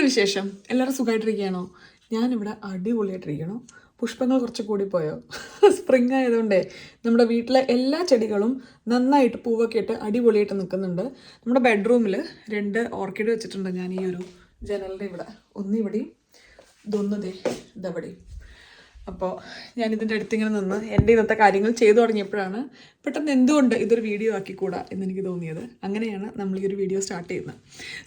എന്തുകൊണ്ട് വിശേഷം? എല്ലാവരും സുഖമായിട്ടിരിക്കുകയാണോ? ഞാനിവിടെ അടിപൊളിയായിട്ടിരിക്കണോ. പുഷ്പങ്ങൾ കുറച്ച് കൂടിപ്പോയോ? സ്പ്രിംഗ് ആയതുകൊണ്ടേ നമ്മുടെ വീട്ടിലെ എല്ലാ ചെടികളും നന്നായിട്ട് പൂവൊക്കെ ഇട്ട് അടിപൊളിയായിട്ട് നിൽക്കുന്നുണ്ട്. നമ്മുടെ ബെഡ്റൂമിൽ 2 ഓർക്കിഡ് വെച്ചിട്ടുണ്ട് ഞാൻ ഈ ഒരു ജനലിൻ്റെ ഇവിടെ. ഒന്നിവിടെയും ഇതവിടെയും. അപ്പോൾ ഞാനിതിൻ്റെ അടുത്തിങ്ങനെ നിന്ന് എൻ്റെ ഇന്നത്തെ കാര്യങ്ങൾ ചെയ്തു തുടങ്ങിയപ്പോഴാണ് പെട്ടെന്ന് എന്തുകൊണ്ട് ഇതൊരു വീഡിയോ ആക്കിക്കൂടാ എന്നെനിക്ക് തോന്നിയത്. അങ്ങനെയാണ് നമ്മൾ ഈ ഒരു വീഡിയോ സ്റ്റാർട്ട് ചെയ്യുന്നത്.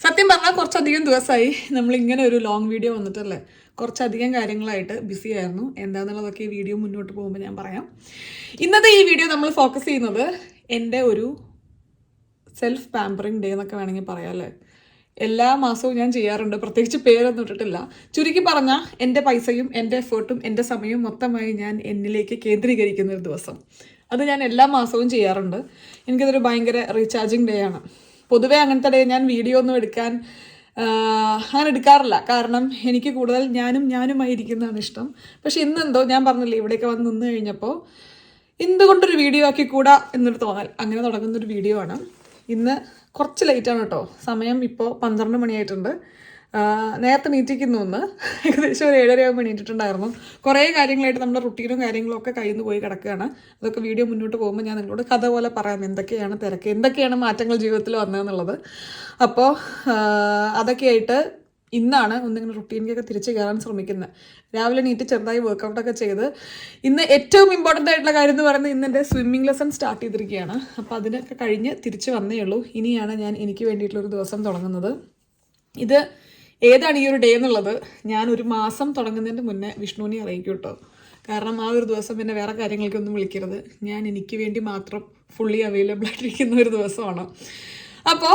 സത്യം പറഞ്ഞാൽ കുറച്ചധികം ദിവസമായി നമ്മളിങ്ങനെ ഒരു ലോങ് വീഡിയോ വന്നിട്ടല്ലേ. കുറച്ചധികം കാര്യങ്ങളായിട്ട് ബിസി ആയിരുന്നു. എന്താണെന്നുള്ളതൊക്കെ ഈ വീഡിയോ മുന്നോട്ട് പോകുമ്പോൾ ഞാൻ പറയാം. ഇന്നത്തെ ഈ വീഡിയോ നമ്മൾ ഫോക്കസ് ചെയ്യുന്നത് എൻ്റെ ഒരു സെൽഫ് പാമ്പറിങ് ഡേ എന്നൊക്കെ വേണമെങ്കിൽ പറയാം അല്ലേ. എല്ലാ മാസവും ഞാൻ ചെയ്യാറുണ്ട്, പ്രത്യേകിച്ച് പേരൊന്നും ഇട്ടിട്ടില്ല. ചുരുക്കി പറഞ്ഞാൽ എൻ്റെ പൈസയും എൻ്റെ എഫേർട്ടും എൻ്റെ സമയവും മൊത്തമായി ഞാൻ എന്നിലേക്ക് കേന്ദ്രീകരിക്കുന്ന ഒരു ദിവസം. അത് ഞാൻ എല്ലാ മാസവും ചെയ്യാറുണ്ട്. എനിക്കതൊരു ഭയങ്കര റീചാർജിങ് ഡേ ആണ്. പൊതുവേ അങ്ങനത്തെ ഡേ ഞാൻ വീഡിയോ ഒന്നും അങ്ങനെ എടുക്കാറില്ല. കാരണം എനിക്ക് കൂടുതൽ ഞാനുമായി ഇരിക്കുന്നതാണ് ഇഷ്ടം. പക്ഷെ ഇന്നെന്തോ ഞാൻ പറഞ്ഞില്ലേ, ഇവിടെയൊക്കെ വന്ന് നിന്ന് കഴിഞ്ഞപ്പോൾ എന്തുകൊണ്ടൊരു വീഡിയോ ആക്കിക്കൂടാ എന്നൊരു തോന്നൽ. അങ്ങനെ തുടങ്ങുന്നൊരു വീഡിയോ ആണ്. ഇന്ന് കുറച്ച് ലേറ്റാണ് കേട്ടോ. സമയം ഇപ്പോൾ 12 മണിയായിട്ടുണ്ട്. നേരത്തെ മീറ്റിംഗ് ഒന്ന് ഏകദേശം ഒരു 7:30 ആകുമ്പോൾ എണീറ്റിട്ടുണ്ടായിരുന്നു. കുറേ കാര്യങ്ങളായിട്ട് നമ്മുടെ റുട്ടീനും കാര്യങ്ങളും ഒക്കെ കയ്യിൽ നിന്ന് പോയി കിടക്കുകയാണ്. അതൊക്കെ വീഡിയോ മുന്നോട്ട് പോകുമ്പോൾ ഞാൻ നിങ്ങളോട് കഥ പോലെ പറയാം, എന്തൊക്കെയാണ് തിരക്ക്, എന്തൊക്കെയാണ് മാറ്റങ്ങൾ ജീവിതത്തിൽ വന്നതെന്നുള്ളത്. അപ്പോൾ അതൊക്കെയായിട്ട് ഇന്നാണ് ഒന്നിങ്ങനെ റുട്ടീനിലേക്ക് തിരിച്ച് കയറാൻ ശ്രമിക്കുന്നത്. രാവിലെ എണീറ്റ് ചെറുതായി വർക്കൗട്ടൊക്കെ ചെയ്ത് ഇന്ന് ഏറ്റവും ഇമ്പോർട്ടൻ്റ് ആയിട്ടുള്ള കാര്യം എന്ന് പറയുന്നത് ഇന്ന് എൻ്റെ സ്വിമ്മിങ് ലെസൺ സ്റ്റാർട്ട് ചെയ്തിരിക്കുകയാണ്. അപ്പോൾ അതിനൊക്കെ കഴിഞ്ഞ് തിരിച്ച് വന്നേ ഉള്ളൂ. ഇനിയാണ് ഞാൻ എനിക്ക് വേണ്ടിയിട്ടുള്ളൊരു ദിവസം തുടങ്ങുന്നത്. ഇത് ഏതാണ് ഈ ഒരു ഡേ എന്നുള്ളത് ഞാൻ ഒരു മാസം തുടങ്ങുന്നതിൻ്റെ മുന്നേ വിഷ്ണുവിനെ അറിയിക്കും കേട്ടോ. കാരണം ആ ഒരു ദിവസം എന്നെ വേറെ കാര്യങ്ങൾക്കൊന്നും വിളിക്കരുത്. ഞാൻ എനിക്ക് വേണ്ടി മാത്രം ഫുള്ളി അവൈലബിൾ ആയിട്ടിരിക്കുന്ന ഒരു ദിവസമാണ്. അപ്പോൾ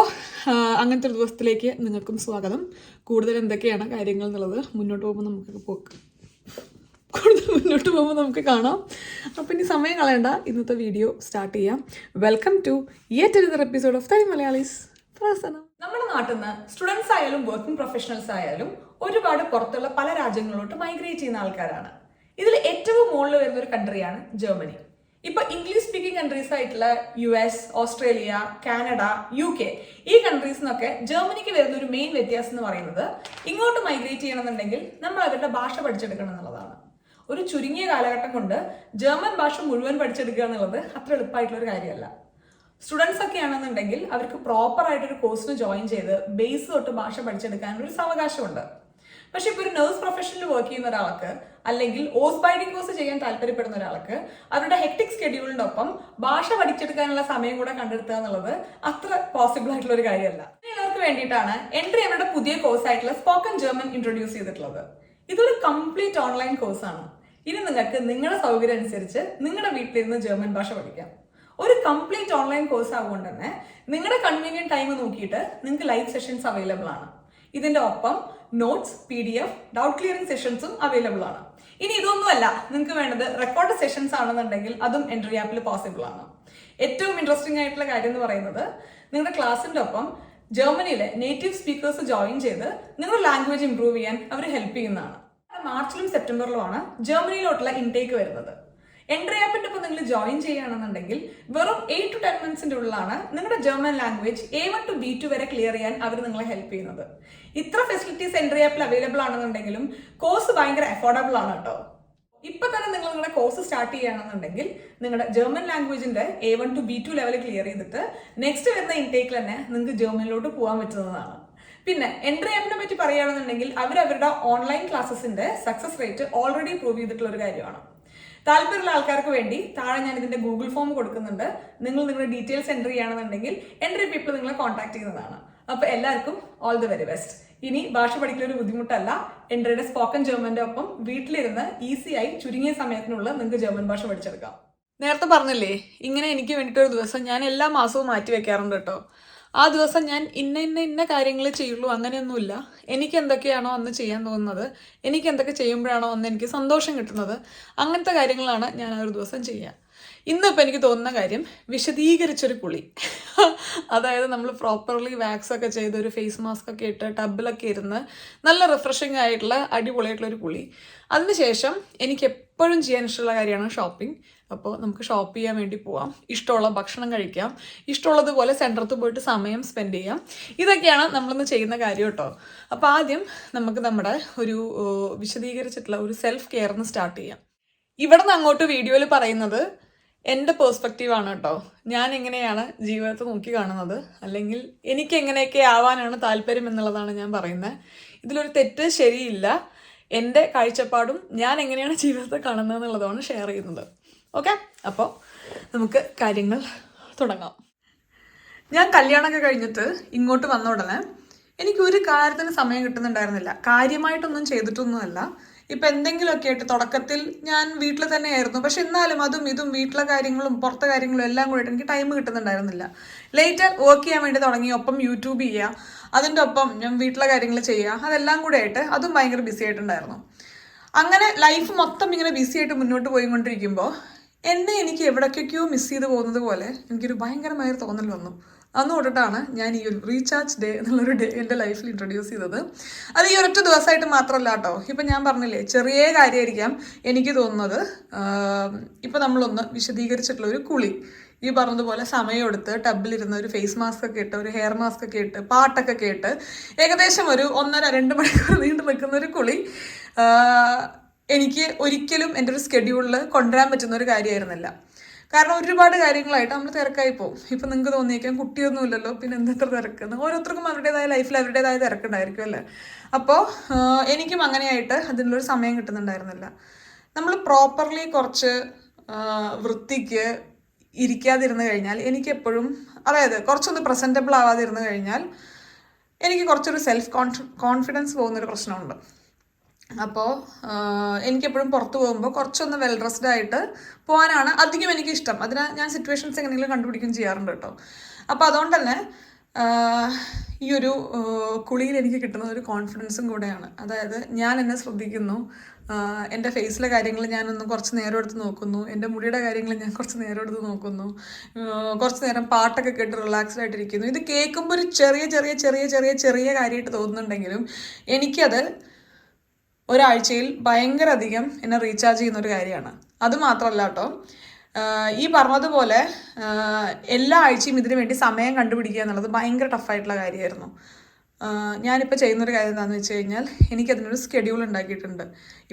അങ്ങനത്തെ ഒരു ദിവസത്തിലേക്ക് നിങ്ങൾക്കും സ്വാഗതം. കൂടുതൽ എന്തൊക്കെയാണ് കാര്യങ്ങൾ എന്നുള്ളത് മുന്നോട്ട് പോകുമ്പോൾ നമുക്ക് കാണാം. അപ്പോൾ ഇനി സമയം കളയണ്ട, ഇന്നത്തെ വീഡിയോ സ്റ്റാർട്ട് ചെയ്യാം. Welcome to yet another episode of തനി മലയാളീസ് പ്രസനം. നമ്മുടെ നാട്ടിൽ നിന്ന് സ്റ്റുഡൻസ് ആയാലും വർക്കിംഗ് പ്രൊഫഷണൽസ് ആയാലും ഒരുപാട് പുറത്തുള്ള പല രാജ്യങ്ങളിലോട്ട് മൈഗ്രേറ്റ് ചെയ്യുന്ന ആൾക്കാരാണ്. ഇതിൽ ഏറ്റവും മുകളിൽ വരുന്ന ഒരു കൺട്രിയാണ് ജർമ്മനി. ഇപ്പൊ ഇംഗ്ലീഷ് സ്പീക്കിംഗ് കൺട്രീസ് ആയിട്ടുള്ള US, ഓസ്ട്രേലിയ, കാനഡ, UK ഈ കൺട്രീസിനൊക്കെ ജർമ്മനിക്ക് വരുന്ന ഒരു മെയിൻ വ്യത്യാസം എന്ന് പറയുന്നത് ഇങ്ങോട്ട് മൈഗ്രേറ്റ് ചെയ്യണമെന്നുണ്ടെങ്കിൽ നമ്മൾ അവരുടെ ഭാഷ പഠിച്ചെടുക്കണം എന്നുള്ളതാണ്. ഒരു ചുരുങ്ങിയ കാലഘട്ടം കൊണ്ട് ജർമ്മൻ ഭാഷ മുഴുവൻ പഠിച്ചെടുക്കുക എന്നുള്ളത് അത്ര എളുപ്പമായിട്ടുള്ളൊരു കാര്യമല്ല. സ്റ്റുഡൻസ് ഒക്കെ ആണെന്നുണ്ടെങ്കിൽ അവർക്ക് പ്രോപ്പർ ആയിട്ടൊരു കോഴ്സിന് ജോയിൻ ചെയ്ത് ബേസ് തൊട്ട് ഭാഷ പഠിച്ചെടുക്കാനൊരു സാവകാശമുണ്ട്. പക്ഷെ ഇപ്പോൾ ഒരു നഴ്സ് പ്രൊഫഷനിൽ വർക്ക് ചെയ്യുന്ന ഒരാൾക്ക് അല്ലെങ്കിൽ ഓസ്ബൈഡിംഗ് കോഴ്സ് ചെയ്യാൻ താല്പര്യപ്പെടുന്ന ഒരാൾക്ക് അവരുടെ ഹെക്ടിക് സ്കെഡ്യൂളിന്റെ ഒപ്പം ഭാഷ പഠിച്ചെടുക്കാനുള്ള സമയം കൂടെ കണ്ടെത്തുക എന്നുള്ളത് അത്ര പോസിബിൾ ആയിട്ടുള്ള ഒരു കാര്യമല്ല. ഇവർക്ക് വേണ്ടിയിട്ടാണ് എൻട്രി അവരുടെ പുതിയ കോഴ്സ് ആയിട്ടുള്ള സ്പോക്കൺ ജർമ്മൻ ഇൻട്രൊഡ്യൂസ് ചെയ്തിട്ടുള്ളത്. ഇതൊരു കംപ്ലീറ്റ് ഓൺലൈൻ കോഴ്സാണ്. ഇനി നിങ്ങൾക്ക് നിങ്ങളുടെ സൗകര്യം അനുസരിച്ച് നിങ്ങളുടെ വീട്ടിലിരുന്ന് ജർമ്മൻ ഭാഷ പഠിക്കാം. ഒരു കംപ്ലീറ്റ് ഓൺലൈൻ കോഴ്സ് ആവുകൊണ്ട് തന്നെ നിങ്ങളുടെ കൺവീനിയന്റ് ടൈം നോക്കിയിട്ട് നിങ്ങൾക്ക് ലൈവ് സെഷൻസ് അവൈലബിൾ ആണ്. ഇതിന്റെ ഒപ്പം നോട്ട്സ്, PDF, ഡൗട്ട് ക്ലിയറിംഗ് സെഷൻസും അവൈലബിൾ ആണ്. ഇനി ഇതൊന്നുമല്ല, നിങ്ങൾക്ക് വേണ്ടത് റെക്കോർഡ് സെഷൻസ് ആണെന്നുണ്ടെങ്കിൽ അതും എൻട്രി ആപ്പിൽ പോസിബിൾ ആണ്. ഏറ്റവും ഇൻട്രസ്റ്റിംഗ് ആയിട്ടുള്ള കാര്യം എന്ന് പറയുന്നത് നിങ്ങളുടെ ക്ലാസ്സിന്റെ ഒപ്പം ജർമ്മനിയിലെ നേറ്റീവ് സ്പീക്കേഴ്സ് ജോയിൻ ചെയ്ത് നിങ്ങളുടെ ലാംഗ്വേജ് ഇംപ്രൂവ് ചെയ്യാൻ അവർ ഹെൽപ്പ് ചെയ്യുന്നതാണ്. മാർച്ചിലും സെപ്റ്റംബറിലുമാണ് ജർമ്മനിയിലോട്ടുള്ള ഇൻടേക്ക് വരുന്നത്. എൻട്രി ആപ്പിന്റെ ഒപ്പം നിങ്ങൾ ജോയിൻ ചെയ്യുകയാണെന്നുണ്ടെങ്കിൽ വെറും 8 to 10 മിനിറ്റ്സിന്റെ ഉള്ളിലാണ് നിങ്ങളുടെ German language A1 to B2 വരെ ക്ലിയർ ചെയ്യാൻ അവർ നിങ്ങളെ ഹെൽപ്പ് ചെയ്യുന്നത്. ഇത്ര ഫെസിലിറ്റീസ് എൻട്രി ആപ്പിൽ അവൈലബിൾ ആണെന്നുണ്ടെങ്കിലും കോഴ്സ് ഭയങ്കര അഫോർഡബിൾ ആണ് കേട്ടോ. ഇപ്പൊ തന്നെ നിങ്ങൾ നിങ്ങളുടെ കോഴ്സ് സ്റ്റാർട്ട് ചെയ്യുകയാണെന്നുണ്ടെങ്കിൽ നിങ്ങളുടെ ജർമ്മൻ ലാംഗ്വേജിന്റെ A1 to B2 level clear ചെയ്തിട്ട് നെക്സ്റ്റ് വരുന്ന ഇൻടേക്കിൽ തന്നെ നിങ്ങൾക്ക് ജർമ്മനിലോട്ട് പോകാൻ പറ്റുന്നതാണ്. പിന്നെ എൻട്രി ആപ്പിനെ പറ്റി പറയുകയാണെന്നുണ്ടെങ്കിൽ അവരുടെ ഓൺലൈൻ ക്ലാസ്സസിന്റെ സക്സസ് റേറ്റ് ഓൾറെഡി പ്രൂവ് ചെയ്തിട്ടുള്ള ഒരു കാര്യമാണ്. താല്പര്യമുള്ള ആൾക്കാർക്ക് വേണ്ടി താഴെ ഞാൻ ഇതിന്റെ ഗൂഗിൾ ഫോം കൊടുക്കുന്നുണ്ട്. നിങ്ങൾ നിങ്ങളുടെ ഡീറ്റെയിൽസ് എൻട്രി ചെയ്യുകയാണെന്നുണ്ടെങ്കിൽ എൻട്രി പീപ്പിൾ നിങ്ങളെ കോൺടാക്ട് ചെയ്യുന്നതാണ്. അപ്പൊ എല്ലാവർക്കും ഓൾ ദി വെരി ബെസ്റ്റ്. ഇനി ഭാഷ പഠിക്കുന്ന ഒരു ബുദ്ധിമുട്ടല്ല. എൻട്രിയുടെ സ്പോക്കൺ ജർമ്മന്റെ ഒപ്പം വീട്ടിലിരുന്ന് ഈസിയായി ചുരുങ്ങിയ സമയത്തിനുള്ളിൽ നിങ്ങൾക്ക് ജർമ്മൻ ഭാഷ പഠിച്ചെടുക്കാം. നേരത്തെ പറഞ്ഞില്ലേ, ഇങ്ങനെ എനിക്ക് വേണ്ടിയിട്ടൊരു ദിവസം ഞാൻ എല്ലാ മാസവും മാറ്റി വെക്കാറുണ്ട് കേട്ടോ. ആ ദിവസം ഞാൻ ഇന്ന കാര്യങ്ങൾ ചെയ്യുള്ളൂ അങ്ങനെയൊന്നുമില്ല. എനിക്ക് എന്തൊക്കെയാണോ അന്ന് ചെയ്യാൻ തോന്നുന്നത്, എനിക്ക് എന്തൊക്കെ ചെയ്യുമ്പോഴാണോ അന്ന് എനിക്ക് സന്തോഷം കിട്ടുന്നത്, അങ്ങനത്തെ കാര്യങ്ങളാണ് ഞാൻ ആ ഒരു ദിവസം ചെയ്യുക. ഇന്നിപ്പോൾ എനിക്ക് തോന്നുന്ന കാര്യം വിശദീകരിച്ചൊരു കുളി. അതായത് നമ്മൾ പ്രോപ്പർലി വാക്സ് ഒക്കെ ചെയ്ത് ഒരു ഫേസ് മാസ്ക് ഒക്കെ ഇട്ട് ടബിലൊക്കെ ഇരുന്ന് നല്ല റിഫ്രഷിങ് ആയിട്ടുള്ള അടിപൊളിയായിട്ടുള്ളൊരു കുളി. അതിനുശേഷം എനിക്ക് എപ്പോഴും ചെയ്യാൻ ഇഷ്ടമുള്ള കാര്യമാണ് ഷോപ്പിംഗ്. അപ്പോൾ നമുക്ക് ഷോപ്പ് ചെയ്യാൻ വേണ്ടി പോവാം, ഇഷ്ടമുള്ള ഭക്ഷണം കഴിക്കാം, ഇഷ്ടമുള്ളതുപോലെ സെൻറ്ററത്ത് പോയിട്ട് സമയം സ്പെൻഡ് ചെയ്യാം. ഇതൊക്കെയാണ് നമ്മളിന്ന് ചെയ്യുന്ന കാര്യം കേട്ടോ. അപ്പോൾ ആദ്യം നമുക്ക് നമ്മുടെ ഒരു വിശദീകരിച്ചിട്ടുള്ള ഒരു സെൽഫ് കെയർ സ്റ്റാർട്ട് ചെയ്യാം. ഇവിടെ നിന്ന് അങ്ങോട്ട് വീഡിയോയിൽ പറയുന്നത് എൻ്റെ പേഴ്സ്പെക്റ്റീവാണ് കേട്ടോ. ഞാൻ എങ്ങനെയാണ് ജീവിതത്തെ നോക്കി കാണുന്നത്, അല്ലെങ്കിൽ എനിക്ക് എങ്ങനെയൊക്കെ ആവാനാണ് താല്പര്യം എന്നുള്ളതാണ് ഞാൻ പറയുന്നത്. ഇതിലൊരു തെറ്റ് ശരിയില്ല. എൻ്റെ കാഴ്ചപ്പാടും ഞാൻ എങ്ങനെയാണ് ജീവിതത്തെ കാണുന്നത് എന്നുള്ളതാണ് ഷെയർ ചെയ്യുന്നത്. ഓക്കെ, അപ്പോൾ നമുക്ക് കാര്യങ്ങൾ തുടങ്ങാം. ഞാൻ കല്യാണമൊക്കെ കഴിഞ്ഞിട്ട് ഇങ്ങോട്ട് വന്ന ഉടനെ എനിക്കൊരു കാര്യത്തിന് സമയം കിട്ടുന്നുണ്ടായിരുന്നില്ല. കാര്യമായിട്ടൊന്നും ചെയ്തിട്ടൊന്നുമല്ല. ഇപ്പം എന്തെങ്കിലുമൊക്കെ ആയിട്ട് തുടക്കത്തിൽ ഞാൻ വീട്ടിൽ തന്നെയായിരുന്നു. പക്ഷെ എന്നാലും അതും ഇതും വീട്ടിലെ കാര്യങ്ങളും പുറത്തെ കാര്യങ്ങളും എല്ലാം കൂടിയിട്ട് എനിക്ക് ടൈം കിട്ടുന്നുണ്ടായിരുന്നില്ല. ലേറ്റർ വർക്ക് ചെയ്യാൻ വേണ്ടി തുടങ്ങി, ഒപ്പം യൂട്യൂബ് ചെയ്യുക, അതിൻ്റെ ഒപ്പം ഞാൻ വീട്ടിലെ കാര്യങ്ങൾ ചെയ്യുക, അതെല്ലാം കൂടെ ആയിട്ട് അതും ഭയങ്കര ബിസി ആയിട്ടുണ്ടായിരുന്നു. അങ്ങനെ ലൈഫ് മൊത്തം ഇങ്ങനെ ബിസി ആയിട്ട് മുന്നോട്ട് പോയിക്കൊണ്ടിരിക്കുമ്പോൾ എനിക്ക് എവിടേക്കൊക്കെയോ മിസ് ചെയ്ത് പോകുന്നത് പോലെ എനിക്കൊരു ഭയങ്കരമായൊരു തോന്നൽ വന്നു. അന്ന് തൊട്ടിട്ടാണ് ഞാൻ ഈ ഒരു റീചാർജ് ഡേ എന്നുള്ളൊരു ഡേ എൻ്റെ ലൈഫിൽ ഇൻട്രൊഡ്യൂസ് ചെയ്തത്. അത് ഈ ഒരൊറ്റ ദിവസമായിട്ട് മാത്രമല്ല കേട്ടോ. ഇപ്പം ഞാൻ പറഞ്ഞില്ലേ, ചെറിയ കാര്യമായിരിക്കാം എനിക്ക് തോന്നുന്നത്. ഇപ്പം നമ്മളൊന്ന് വിശദീകരിച്ചിട്ടുള്ള ഒരു കുളി, ഈ പറഞ്ഞതുപോലെ സമയമെടുത്ത് ടബിലിരുന്ന് ഒരു ഫേസ് മാസ്ക് ഒക്കെ ഇട്ട്, ഒരു ഹെയർ മാസ്ക് ഒക്കെ ഇട്ട്, പാട്ടൊക്കെ കേട്ട് ഏകദേശം ഒരു 1.5-2 മണിക്കൂർ നീണ്ടു നിൽക്കുന്ന ഒരു കുളി എനിക്ക് ഒരിക്കലും എൻ്റെ ഒരു സ്കെഡ്യൂളിൽ കൊണ്ടുവരാൻ പറ്റുന്ന ഒരു കാര്യമായിരുന്നില്ല. കാരണം ഒരുപാട് കാര്യങ്ങളായിട്ട് നമ്മൾ തിരക്കായി പോകും. ഇപ്പം നിങ്ങൾക്ക് തോന്നിയേക്കാം കുട്ടിയൊന്നും ഇല്ലല്ലോ, പിന്നെ എന്തെത്ര തിരക്കുന്നു. ഓരോരുത്തർക്കും അവരുടേതായ ലൈഫിൽ അവരുടേതായ തിരക്കുണ്ടായിരിക്കും അല്ലേ. അപ്പോൾ എനിക്കും അങ്ങനെയായിട്ട് അതിനുള്ളൊരു സമയം കിട്ടുന്നുണ്ടായിരുന്നില്ല. നമ്മൾ പ്രോപ്പർലി കുറച്ച് വൃത്തിക്ക് ഇരിക്കാതിരുന്നു കഴിഞ്ഞാൽ എനിക്കെപ്പോഴും, അതായത് കുറച്ചൊന്ന് പ്രസൻറ്റബിൾ ആവാതിരുന്നു കഴിഞ്ഞാൽ എനിക്ക് കുറച്ചൊരു സെൽഫ് കോൺഫിഡൻസ് പോകുന്നൊരു പ്രശ്നമുണ്ട്. അപ്പോൾ എനിക്കെപ്പോഴും പുറത്ത് പോകുമ്പോൾ കുറച്ചൊന്ന് വെൽ ഡ്രസ്ഡ് ആയിട്ട് പോകാനാണ് അധികം എനിക്കിഷ്ടം. അതിന് ഞാൻ സിറ്റുവേഷൻസ് എങ്ങനെയെങ്കിലും കണ്ടുപിടിക്കുകയും ചെയ്യാറുണ്ട് കേട്ടോ. അപ്പോൾ അതുകൊണ്ട് തന്നെ ഈ ഒരു കുളിയിൽ എനിക്ക് കിട്ടുന്ന ഒരു കോൺഫിഡൻസും കൂടെയാണ്. അതായത് ഞാൻ എന്നെ ശ്രദ്ധിക്കുന്നു, എൻ്റെ ഫേസിലെ കാര്യങ്ങൾ ഞാനൊന്ന് കുറച്ച് നേരം എടുത്ത് നോക്കുന്നു, എൻ്റെ മുടിയുടെ കാര്യങ്ങൾ ഞാൻ കുറച്ച് നേരം എടുത്ത് നോക്കുന്നു, കുറച്ച് നേരം പാട്ടൊക്കെ കേട്ട് റിലാക്സ്ഡ് ആയിട്ടിരിക്കുന്നു. ഇത് കേൾക്കുമ്പോൾ ഒരു ചെറിയ ചെറിയ ചെറിയ ചെറിയ ചെറിയ കാര്യമായിട്ട് തോന്നുന്നുണ്ടെങ്കിലും എനിക്കത് ഒരാഴ്ചയിൽ ഭയങ്കര അധികം എന്നെ റീചാർജ് ചെയ്യുന്നൊരു കാര്യമാണ്. അതുമാത്രമല്ല കേട്ടോ, ഈ പറഞ്ഞതുപോലെ എല്ലാ ആഴ്ചയും ഇതിനു വേണ്ടി സമയം കണ്ടുപിടിക്കുക എന്നുള്ളത് ഭയങ്കര ടഫായിട്ടുള്ള കാര്യമായിരുന്നു. ഞാനിപ്പോൾ ചെയ്യുന്നൊരു കാര്യം എന്താണെന്ന് വെച്ച് കഴിഞ്ഞാൽ എനിക്കതിനൊരു സ്കെഡ്യൂൾ ഉണ്ടാക്കിയിട്ടുണ്ട്.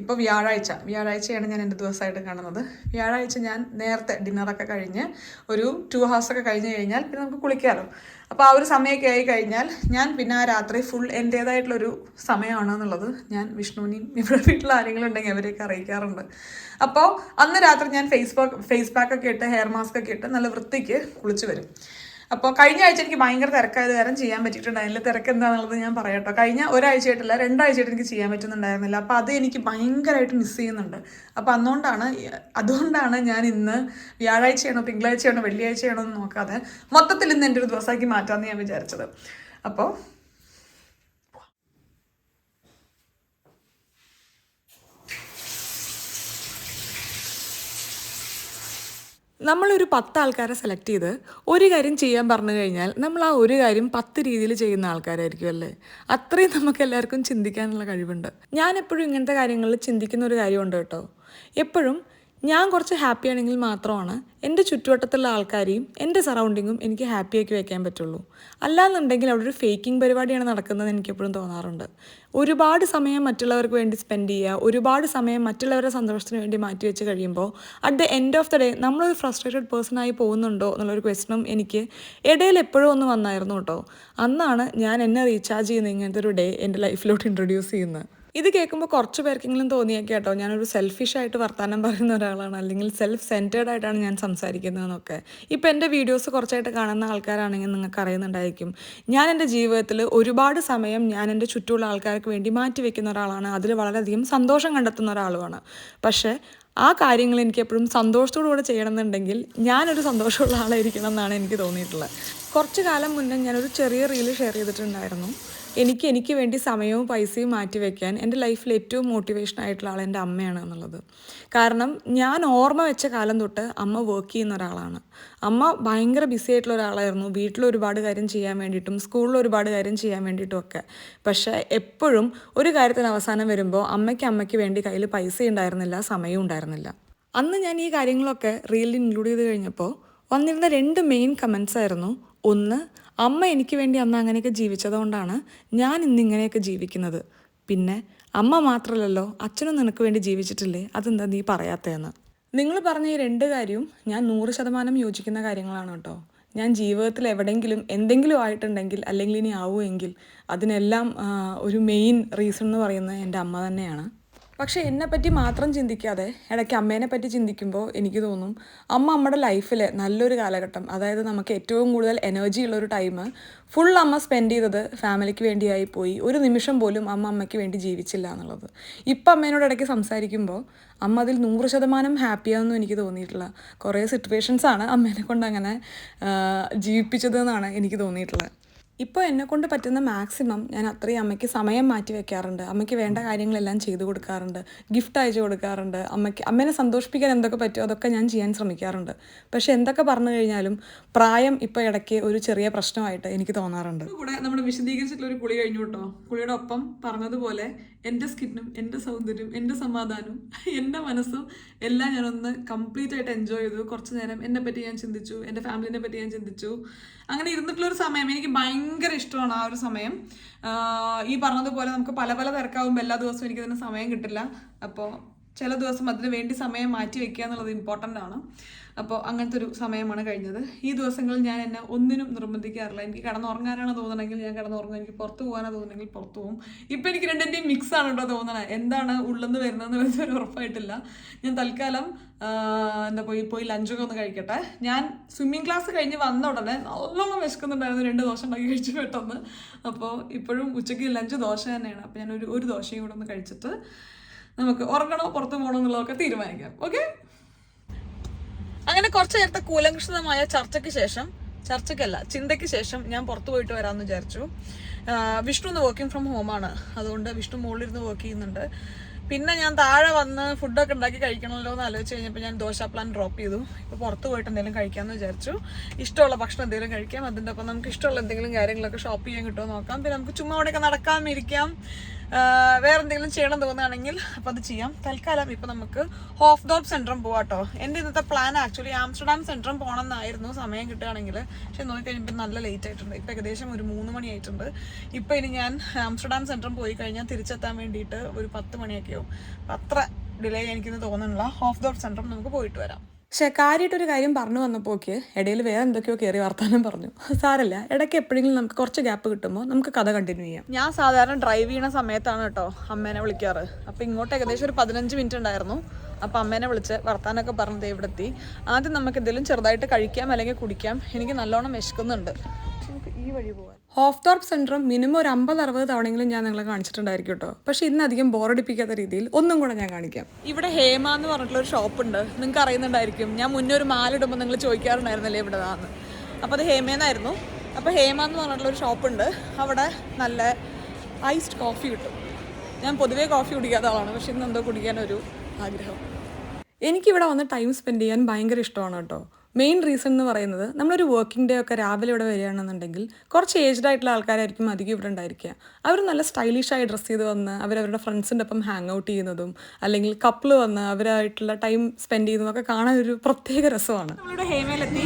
ഇപ്പോൾ വ്യാഴാഴ്ചയാണ് ഞാൻ എൻ്റെ ദിവസമായിട്ട് കാണുന്നത്. വ്യാഴാഴ്ച ഞാൻ നേരത്തെ ഡിന്നറൊക്കെ കഴിഞ്ഞ് ഒരു 2 hours ഒക്കെ കഴിഞ്ഞ് കഴിഞ്ഞാൽ പിന്നെ നമുക്ക് കുളിക്കാമല്ലോ. അപ്പോൾ ആ ഒരു സമയമൊക്കെ ആയി കഴിഞ്ഞാൽ ഞാൻ പിന്നെ ആ രാത്രി ഫുൾ എൻ്റേതായിട്ടുള്ളൊരു സമയമാണ് എന്നുള്ളത് ഞാൻ വിഷ്ണുവിനെയും ഇവിടെ വീട്ടിൽ ആരെങ്കിലും ഉണ്ടെങ്കിൽ അവരെയൊക്കെ അറിയിക്കാറുണ്ട്. അപ്പോൾ അന്ന് രാത്രി ഞാൻ ഫേസ് പാക്കൊക്കെ ഇട്ട് ഹെയർ മാസ്ക് ഒക്കെ ഇട്ട് നല്ല വൃത്തിക്ക് കുളിച്ച് വരും. അപ്പോൾ കഴിഞ്ഞ ആഴ്ച എനിക്ക് ഭയങ്കര തിരക്കായത് കാരണം ചെയ്യാൻ പറ്റിയിട്ടുണ്ടായിരുന്നില്ല. തിരക്ക് എന്താണെന്നുള്ളത് ഞാൻ പറയാട്ടോ. കഴിഞ്ഞ ഒരാഴ്ചയായിട്ടല്ല 2 ആഴ്ചയായിട്ട് എനിക്ക് ചെയ്യാൻ പറ്റുന്നുണ്ടായിരുന്നില്ല. അപ്പോൾ അത് എനിക്ക് ഭയങ്കരമായിട്ട് മിസ് ചെയ്യുന്നുണ്ട്. അപ്പോൾ അതുകൊണ്ടാണ് ഞാൻ ഇന്ന് വ്യാഴാഴ്ചയാണോ തിങ്കളാഴ്ചയാണോ വെള്ളിയാഴ്ചയാണോ എന്ന് നോക്കാതെ മൊത്തത്തിൽ ഇന്ന് എൻ്റെ ഒരു ദിവസമാക്കി മാറ്റാമെന്ന് ഞാൻ വിചാരിച്ചത്. അപ്പോൾ നമ്മളൊരു 10 ആൾക്കാരെ സെലക്ട് ചെയ്ത് ഒരു കാര്യം ചെയ്യാൻ പറഞ്ഞു കഴിഞ്ഞാൽ നമ്മൾ ആ ഒരു കാര്യം 10 രീതിയിൽ ചെയ്യുന്ന ആൾക്കാരായിരിക്കും അല്ലേ. അത്രയും നമുക്ക് എല്ലാവർക്കും ചിന്തിക്കാനുള്ള കഴിവുണ്ട്. ഞാൻ എപ്പോഴും ഇങ്ങനത്തെ കാര്യങ്ങളിൽ ചിന്തിക്കുന്ന ഒരു കാര്യമുണ്ട് കേട്ടോ. എപ്പോഴും ഞാൻ കുറച്ച് ഹാപ്പി ആണെങ്കിൽ മാത്രമാണ് എൻ്റെ ചുറ്റുവട്ടത്തുള്ള ആൾക്കാരെയും എൻ്റെ സറൗണ്ടിങ്ങും എനിക്ക് ഹാപ്പിയാക്കി വയ്ക്കാൻ പറ്റുള്ളൂ. അല്ലാന്നുണ്ടെങ്കിൽ അവിടെ ഒരു ഫേക്കിംഗ് പരിപാടിയാണ് നടക്കുന്നത് എനിക്കെപ്പോഴും തോന്നാറുണ്ട്. ഒരുപാട് സമയം മറ്റുള്ളവർക്ക് വേണ്ടി സ്പെൻഡ് ചെയ്യുക, ഒരുപാട് സമയം മറ്റുള്ളവരുടെ സന്തോഷത്തിന് വേണ്ടി മാറ്റി വെച്ച് കഴിയുമ്പോൾ at the end of the day നമ്മളൊരു ഫ്രസ്ട്രേറ്റഡ് പേഴ്സണായി പോകുന്നുണ്ടോ എന്നുള്ളൊരു ക്വസ്റ്റനും എനിക്ക് ഇടയിൽ എപ്പോഴും ഒന്ന് വന്നായിരുന്നു കേട്ടോ. അന്നാണ് ഞാൻ എന്നെ റീചാർജ് ചെയ്യുന്ന ഇങ്ങനത്തെ ഒരു ഡേ എൻ്റെ ലൈഫിലോട്ട് ഇൻട്രൊഡ്യൂസ് ചെയ്യുന്നത്. ഇത് കേൾക്കുമ്പോൾ കുറച്ച് പേർക്കെങ്കിലും തോന്നിയൊക്കെ കേട്ടോ ഞാനൊരു സെൽഫിഷായിട്ട് വർത്താനം പറയുന്ന ഒരാളാണ്, അല്ലെങ്കിൽ സെൽഫ് സെൻറ്റേർഡ് ആയിട്ടാണ് ഞാൻ സംസാരിക്കുന്നതെന്നൊക്കെ. ഇപ്പോൾ എൻ്റെ വീഡിയോസ് കുറച്ചായിട്ട് കാണുന്ന ആൾക്കാരാണെങ്കിൽ നിങ്ങൾക്ക് അറിയുന്നുണ്ടായിരിക്കും, ഞാൻ എൻ്റെ ജീവിതത്തിൽ ഒരുപാട് സമയം ഞാൻ എൻ്റെ ചുറ്റുമുള്ള ആൾക്കാർക്ക് വേണ്ടി മാറ്റി വെക്കുന്ന ഒരാളാണ്. അതിൽ വളരെയധികം സന്തോഷം കണ്ടെത്തുന്ന ഒരാളുമാണ്. പക്ഷേ ആ കാര്യങ്ങൾ എനിക്ക് എപ്പോഴും സന്തോഷത്തോടുകൂടെ ചെയ്യണമെന്നുണ്ടെങ്കിൽ ഞാനൊരു സന്തോഷമുള്ള ആളായിരിക്കണം എന്നാണ് എനിക്ക് തോന്നിയിട്ടുള്ളത്. കുറച്ച് കാലം മുന്നേ ഞാനൊരു ചെറിയ റീല് ഷെയർ ചെയ്തിട്ടുണ്ടായിരുന്നു. എനിക്ക് വേണ്ടി സമയവും പൈസയും മാറ്റി വയ്ക്കാൻ എൻ്റെ ലൈഫിൽ ഏറ്റവും മോട്ടിവേഷൻ ആയിട്ടുള്ള ആൾ എൻ്റെ അമ്മയാണ് എന്നുള്ളത്. കാരണം ഞാൻ ഓർമ്മ വെച്ച കാലം തൊട്ട് അമ്മ വർക്ക് ചെയ്യുന്ന ഒരാളാണ്. അമ്മ ഭയങ്കര ബിസി ആയിട്ടുള്ള ഒരാളായിരുന്നു. വീട്ടിൽ ഒരുപാട് കാര്യം ചെയ്യാൻ വേണ്ടിയിട്ടും സ്കൂളിൽ ഒരുപാട് കാര്യം ചെയ്യാൻ വേണ്ടിയിട്ടും ഒക്കെ. പക്ഷേ എപ്പോഴും ഒരു കാര്യത്തിന് അവസാനം വരുമ്പോൾ അമ്മയ്ക്ക് വേണ്ടി കയ്യിൽ പൈസ ഉണ്ടായിരുന്നില്ല, സമയവും ഉണ്ടായിരുന്നില്ല. അന്ന് ഞാൻ ഈ കാര്യങ്ങളൊക്കെ റീലിൽ ഇൻക്ലൂഡ് ചെയ്ത് കഴിഞ്ഞപ്പോൾ വന്നിരുന്ന 2 മെയിൻ കമൻസ് ആയിരുന്നു. ഒന്ന്, അമ്മ എനിക്ക് വേണ്ടി അന്ന് അങ്ങനെയൊക്കെ ജീവിച്ചതുകൊണ്ടാണ് ഞാൻ ഇന്ന് ഇങ്ങനെയൊക്കെ ജീവിക്കുന്നത്. പിന്നെ അമ്മ മാത്രമല്ലല്ലോ, അച്ഛനും നിനക്ക് വേണ്ടി ജീവിച്ചിട്ടില്ലേ, അതെന്താ നീ പറയാത്തതെന്ന്. നിങ്ങൾ പറഞ്ഞ ഈ 2 കാര്യവും ഞാൻ 100% യോജിക്കുന്ന കാര്യങ്ങളാണ് കേട്ടോ. ഞാൻ ജീവിതത്തിൽ എവിടെയെങ്കിലും എന്തെങ്കിലും ആയിട്ടുണ്ടെങ്കിൽ അല്ലെങ്കിൽ ഇനി ആവുമെങ്കിൽ അതിനെല്ലാം ഒരു മെയിൻ റീസൺ എന്ന് പറയുന്നത് എൻ്റെ അമ്മ തന്നെയാണ്. പക്ഷേ എന്നെപ്പറ്റി മാത്രം ചിന്തിക്കാതെ ഇടയ്ക്ക് അമ്മേനെ പറ്റി ചിന്തിക്കുമ്പോൾ എനിക്ക് തോന്നും നമ്മുടെ ലൈഫിലെ നല്ലൊരു കാലഘട്ടം, അതായത് നമുക്ക് ഏറ്റവും കൂടുതൽ എനർജി ഉള്ളൊരു ടൈം ഫുൾ അമ്മ സ്പെൻഡ് ചെയ്തത് ഫാമിലിക്ക് വേണ്ടിയായി പോയി. ഒരു നിമിഷം പോലും അമ്മയ്ക്ക് വേണ്ടി ജീവിച്ചില്ല എന്നുള്ളത്. ഇപ്പം അമ്മേനോട് ഇടയ്ക്ക് സംസാരിക്കുമ്പോൾ അമ്മ അതിൽ 100% ഹാപ്പിയാണെന്നും എനിക്ക് തോന്നിയിട്ടില്ല. കുറേ സിറ്റുവേഷൻസാണ് അമ്മേനെ കൊണ്ട് അങ്ങനെ ജീവിപ്പിച്ചതെന്നാണ് എനിക്ക് തോന്നിയിട്ടുള്ളത്. ഇപ്പോൾ എന്നെക്കൊണ്ട് പറ്റുന്ന മാക്സിമം ഞാൻ അത്രയും അമ്മയ്ക്ക് സമയം മാറ്റി വെക്കാറുണ്ട്. അമ്മയ്ക്ക് വേണ്ട കാര്യങ്ങളെല്ലാം ചെയ്തു കൊടുക്കാറുണ്ട്, ഗിഫ്റ്റ് അയച്ചു കൊടുക്കാറുണ്ട്. അമ്മേനെ സന്തോഷിപ്പിക്കാൻ എന്തൊക്കെ പറ്റുമോ അതൊക്കെ ഞാൻ ചെയ്യാൻ ശ്രമിക്കാറുണ്ട്. പക്ഷേ എന്തൊക്കെ പറഞ്ഞു കഴിഞ്ഞാലും പ്രായം ഇപ്പോൾ ഇടയ്ക്ക് ഒരു ചെറിയ പ്രശ്നമായിട്ട് എനിക്ക് തോന്നാറുണ്ട്. കൂടെ നമ്മൾ വിശദീകരിച്ചിട്ടുള്ള ഒരു കുളി കഴിഞ്ഞു കേട്ടോ. കുളിയുടെ ഒപ്പം പറഞ്ഞതുപോലെ എൻ്റെ സ്കിന്നും എൻ്റെ സൗന്ദര്യവും എൻ്റെ സമാധാനവും എൻ്റെ മനസ്സും എല്ലാം ഞാനൊന്ന് കംപ്ലീറ്റ് ആയിട്ട് എൻജോയ് ചെയ്തു. കുറച്ച് നേരം എന്നെ പറ്റി ഞാൻ ചിന്തിച്ചു, എൻ്റെ ഫാമിലിനെ പറ്റി ഞാൻ ചിന്തിച്ചു. അങ്ങനെ ഇരുന്നിട്ടുള്ളൊരു സമയം എനിക്ക് ഭയങ്കര ഇഷ്ടമാണ്. ആ ഒരു സമയം ഈ പറഞ്ഞതുപോലെ നമുക്ക് പല പല തിരക്കാവുമ്പോൾ എല്ലാ ദിവസവും എനിക്കതിന് സമയം കിട്ടില്ല. അപ്പോൾ ചില ദിവസം അതിന് വേണ്ടി സമയം മാറ്റി വെക്കുക എന്നുള്ളത് ഇമ്പോർട്ടൻ്റ് ആണ്. അപ്പോൾ അങ്ങനത്തെ ഒരു സമയമാണ് കഴിഞ്ഞത്. ഈ ദിവസങ്ങളിൽ ഞാൻ എന്നെ ഒന്നിനും നിർബന്ധിക്കാറില്ല. എനിക്ക് കിടന്നുറങ്ങാനാണ് തോന്നണമെങ്കിൽ ഞാൻ കിടന്നുറങ്ങും, എനിക്ക് പുറത്ത് പോകാനാണ് തോന്നുന്നെങ്കിൽ പുറത്ത് പോകും. ഇപ്പം എനിക്ക് രണ്ടിൻ്റെയും മിക്സ് ആണ് കേട്ടോ തോന്നണേ. എന്താണ് ഉള്ളെന്ന് വരുന്നതെന്ന് വെച്ചാൽ ഉറപ്പായിട്ടില്ല. ഞാൻ തൽക്കാലം പോയി ലഞ്ചൊക്കെ ഒന്ന് കഴിക്കട്ടെ. ഞാൻ സ്വിമ്മിങ് ക്ലാസ് കഴിഞ്ഞ് വന്ന ഉടനെ നല്ലോണം വിശക്കുന്നുണ്ടായിരുന്നു. 2 ദോശ ഉണ്ടാക്കി കഴിച്ചു പെട്ടെന്ന്. അപ്പോൾ ഇപ്പോഴും ഉച്ചയ്ക്ക് ലഞ്ച് ദോശ തന്നെയാണ്. അപ്പോൾ ഞാൻ ഒരു ദോശയും കൂടെ ഒന്ന് കഴിച്ചിട്ട് നമുക്ക് ഉറങ്ങണോ പുറത്ത് പോകണോ എന്നുള്ളതൊക്കെ തീരുമാനിക്കാം. ഓക്കെ, അങ്ങനെ കുറച്ച് നേരത്തെ കൂലങ്കഷിതമായ ചിന്തയ്ക്ക് ശേഷം ഞാൻ പുറത്തു പോയിട്ട് വരാമെന്ന് വിചാരിച്ചു. വിഷ്ണു ഇന്ന് വർക്കിംഗ് ഫ്രം ഹോമാണ്, അതുകൊണ്ട് വിഷ്ണു മുകളിലിരുന്ന് വർക്ക് ചെയ്യുന്നുണ്ട്. പിന്നെ ഞാൻ താഴെ വന്ന് ഫുഡൊക്കെ ഉണ്ടാക്കി കഴിക്കണമല്ലോ എന്ന് ആലോചിച്ച് കഴിഞ്ഞപ്പോൾ ഞാൻ ദോശ പ്ലാൻ ഡ്രോപ്പ് ചെയ്തു. ഇപ്പോൾ പുറത്ത് പോയിട്ട് എന്തെങ്കിലും കഴിക്കാമെന്ന് വിചാരിച്ചു. ഇഷ്ടമുള്ള ഭക്ഷണം എന്തെങ്കിലും കഴിക്കാം. അതിൻ്റെ ഒപ്പം നമുക്ക് ഇഷ്ടമുള്ള എന്തെങ്കിലും കാര്യങ്ങളൊക്കെ ഷോപ്പ് ചെയ്യാൻ കിട്ടുമോ നോക്കാം. പിന്നെ നമുക്ക് ചുമ്മാ അവിടെയൊക്കെ നടക്കാം, ഇരിക്കാം, വേറെ എന്തെങ്കിലും ചെയ്യണം തോന്നുകയാണെങ്കിൽ അപ്പോൾ അത് ചെയ്യാം. തൽക്കാലം ഇപ്പോൾ നമുക്ക് ഹോഫ്ദോർപ്പ് സെൻറ്ററും പോകാം കേട്ടോ. എൻ്റെ ഇന്നത്തെ പ്ലാൻ ആക്ച്വലി ആംസ്റ്റർഡാം സെൻറ്ററും പോകണം എന്നായിരുന്നു സമയം കിട്ടുകയാണെങ്കിൽ. പക്ഷെ നോക്കിക്കഴിഞ്ഞപ്പോൾ നല്ല ലേറ്റ് ആയിട്ടുണ്ട്. ഇപ്പോൾ ഏകദേശം ഒരു 3 മണിയായിട്ടുണ്ട്. ഇപ്പോൾ ഇനി ഞാൻ ആംസ്റ്റർഡാം സെൻറ്ററും പോയി കഴിഞ്ഞാൽ തിരിച്ചെത്താൻ വേണ്ടിയിട്ട് ഒരു 10 മണിയൊക്കെ ആവും. അത്ര ഡിലേ എനിക്കിന്ന് തോന്നുന്നില്ല. ഹോഫ്ദോർപ്പ് സെൻറ്ററും നമുക്ക് പോയിട്ട് വരാം. പക്ഷേ കാര്യമായിട്ടൊരു കാര്യം പറഞ്ഞു വന്നപ്പോൾക്ക് ഇടയിൽ വേറെ എന്തൊക്കെയോ കയറി വർത്താനം പറഞ്ഞു. സാരല്ല, ഇടയ്ക്ക് എപ്പോഴെങ്കിലും നമുക്ക് കുറച്ച് ഗ്യാപ്പ് കിട്ടുമ്പോൾ നമുക്ക് കഥ കണ്ടിന്യൂ ചെയ്യാം. ഞാൻ സാധാരണ ഡ്രൈവ് ചെയ്യണ സമയത്താണ് കേട്ടോ അമ്മേനെ വിളിക്കാറ്. അപ്പോൾ ഇങ്ങോട്ട് ഏകദേശം ഒരു 15 മിനിറ്റ് ഉണ്ടായിരുന്നു. അപ്പോൾ അമ്മേനെ വിളിച്ച് വർത്താനമൊക്കെ പറഞ്ഞത് ഇവിടെ എത്തി. ആദ്യം നമുക്ക് എന്തെങ്കിലും ചെറുതായിട്ട് കഴിക്കാം അല്ലെങ്കിൽ കുടിക്കാം. എനിക്ക് നല്ലോണം വിശക്കുന്നുണ്ട്. നമുക്ക് ഈ വഴി പോകാം. ഹോഫ്ദോർപ്പ് സെൻറ്ററും മിനിമം ഒരു 50-60 തവണയെങ്കിലും ഞാൻ നിങ്ങളെ കാണിച്ചിട്ടുണ്ടായിരിക്കും കേട്ടോ. പക്ഷേ ഇന്നധികം ബോറടിപ്പിക്കാത്ത രീതിയിൽ ഒന്നും കൂടെ ഞാൻ കാണിക്കാം. ഇവിടെ ഹേമ എന്ന് പറഞ്ഞിട്ടുള്ളൊരു ഷോപ്പുണ്ട്, നിങ്ങൾക്ക് അറിയുന്നുണ്ടായിരിക്കും. ഞാൻ മുന്നേ ഒരു മാലിടുമ്പോൾ നിങ്ങൾ ചോദിക്കാറുണ്ടായിരുന്നല്ലേ ഇവിടെ നിന്ന്. അപ്പോൾ അത് ഹേമേന്നായിരുന്നു. അപ്പോൾ ഹേമ എന്ന് പറഞ്ഞിട്ടുള്ളൊരു ഷോപ്പുണ്ട്. അവിടെ നല്ല ഐസ്ഡ് കോഫി കിട്ടും. ഞാൻ പൊതുവേ കോഫി കുടിക്കാത്ത ആളാണ്, പക്ഷെ ഇന്ന് എന്തോ കുടിക്കാനൊരു ആഗ്രഹം. എനിക്കിവിടെ വന്ന് ടൈം സ്പെൻഡ് ചെയ്യാൻ ഭയങ്കര ഇഷ്ടമാണ് കേട്ടോ. മെയിൻ റീസൺ എന്ന് പറയുന്നത് നമ്മളൊരു വർക്കിംഗ് ഡേ ഒക്കെ രാവിലെ ഇവിടെ വരികയാണെന്നുണ്ടെങ്കിൽ കുറച്ച് ഏജ്ഡ് ആയിട്ടുള്ള ആൾക്കാരായിരിക്കും അധികം ഇവിടെ ഉണ്ടായിരിക്കുക. അവർ നല്ല സ്റ്റൈലിഷായി ഡ്രസ്സ് ചെയ്ത് വന്ന് അവരവരുടെ ഫ്രണ്ട്സിൻ്റെ ഒപ്പം ഹാങ് ഔട്ട് ചെയ്യുന്നതും അല്ലെങ്കിൽ കപ്പിൾ വന്ന് അവരായിട്ടുള്ള ടൈം സ്പെൻഡ് ചെയ്യുന്നതൊക്കെ കാണാൻ ഒരു പ്രത്യേക രസമാണ്. നമ്മളിവിടെ ഹേമയിലെത്തി.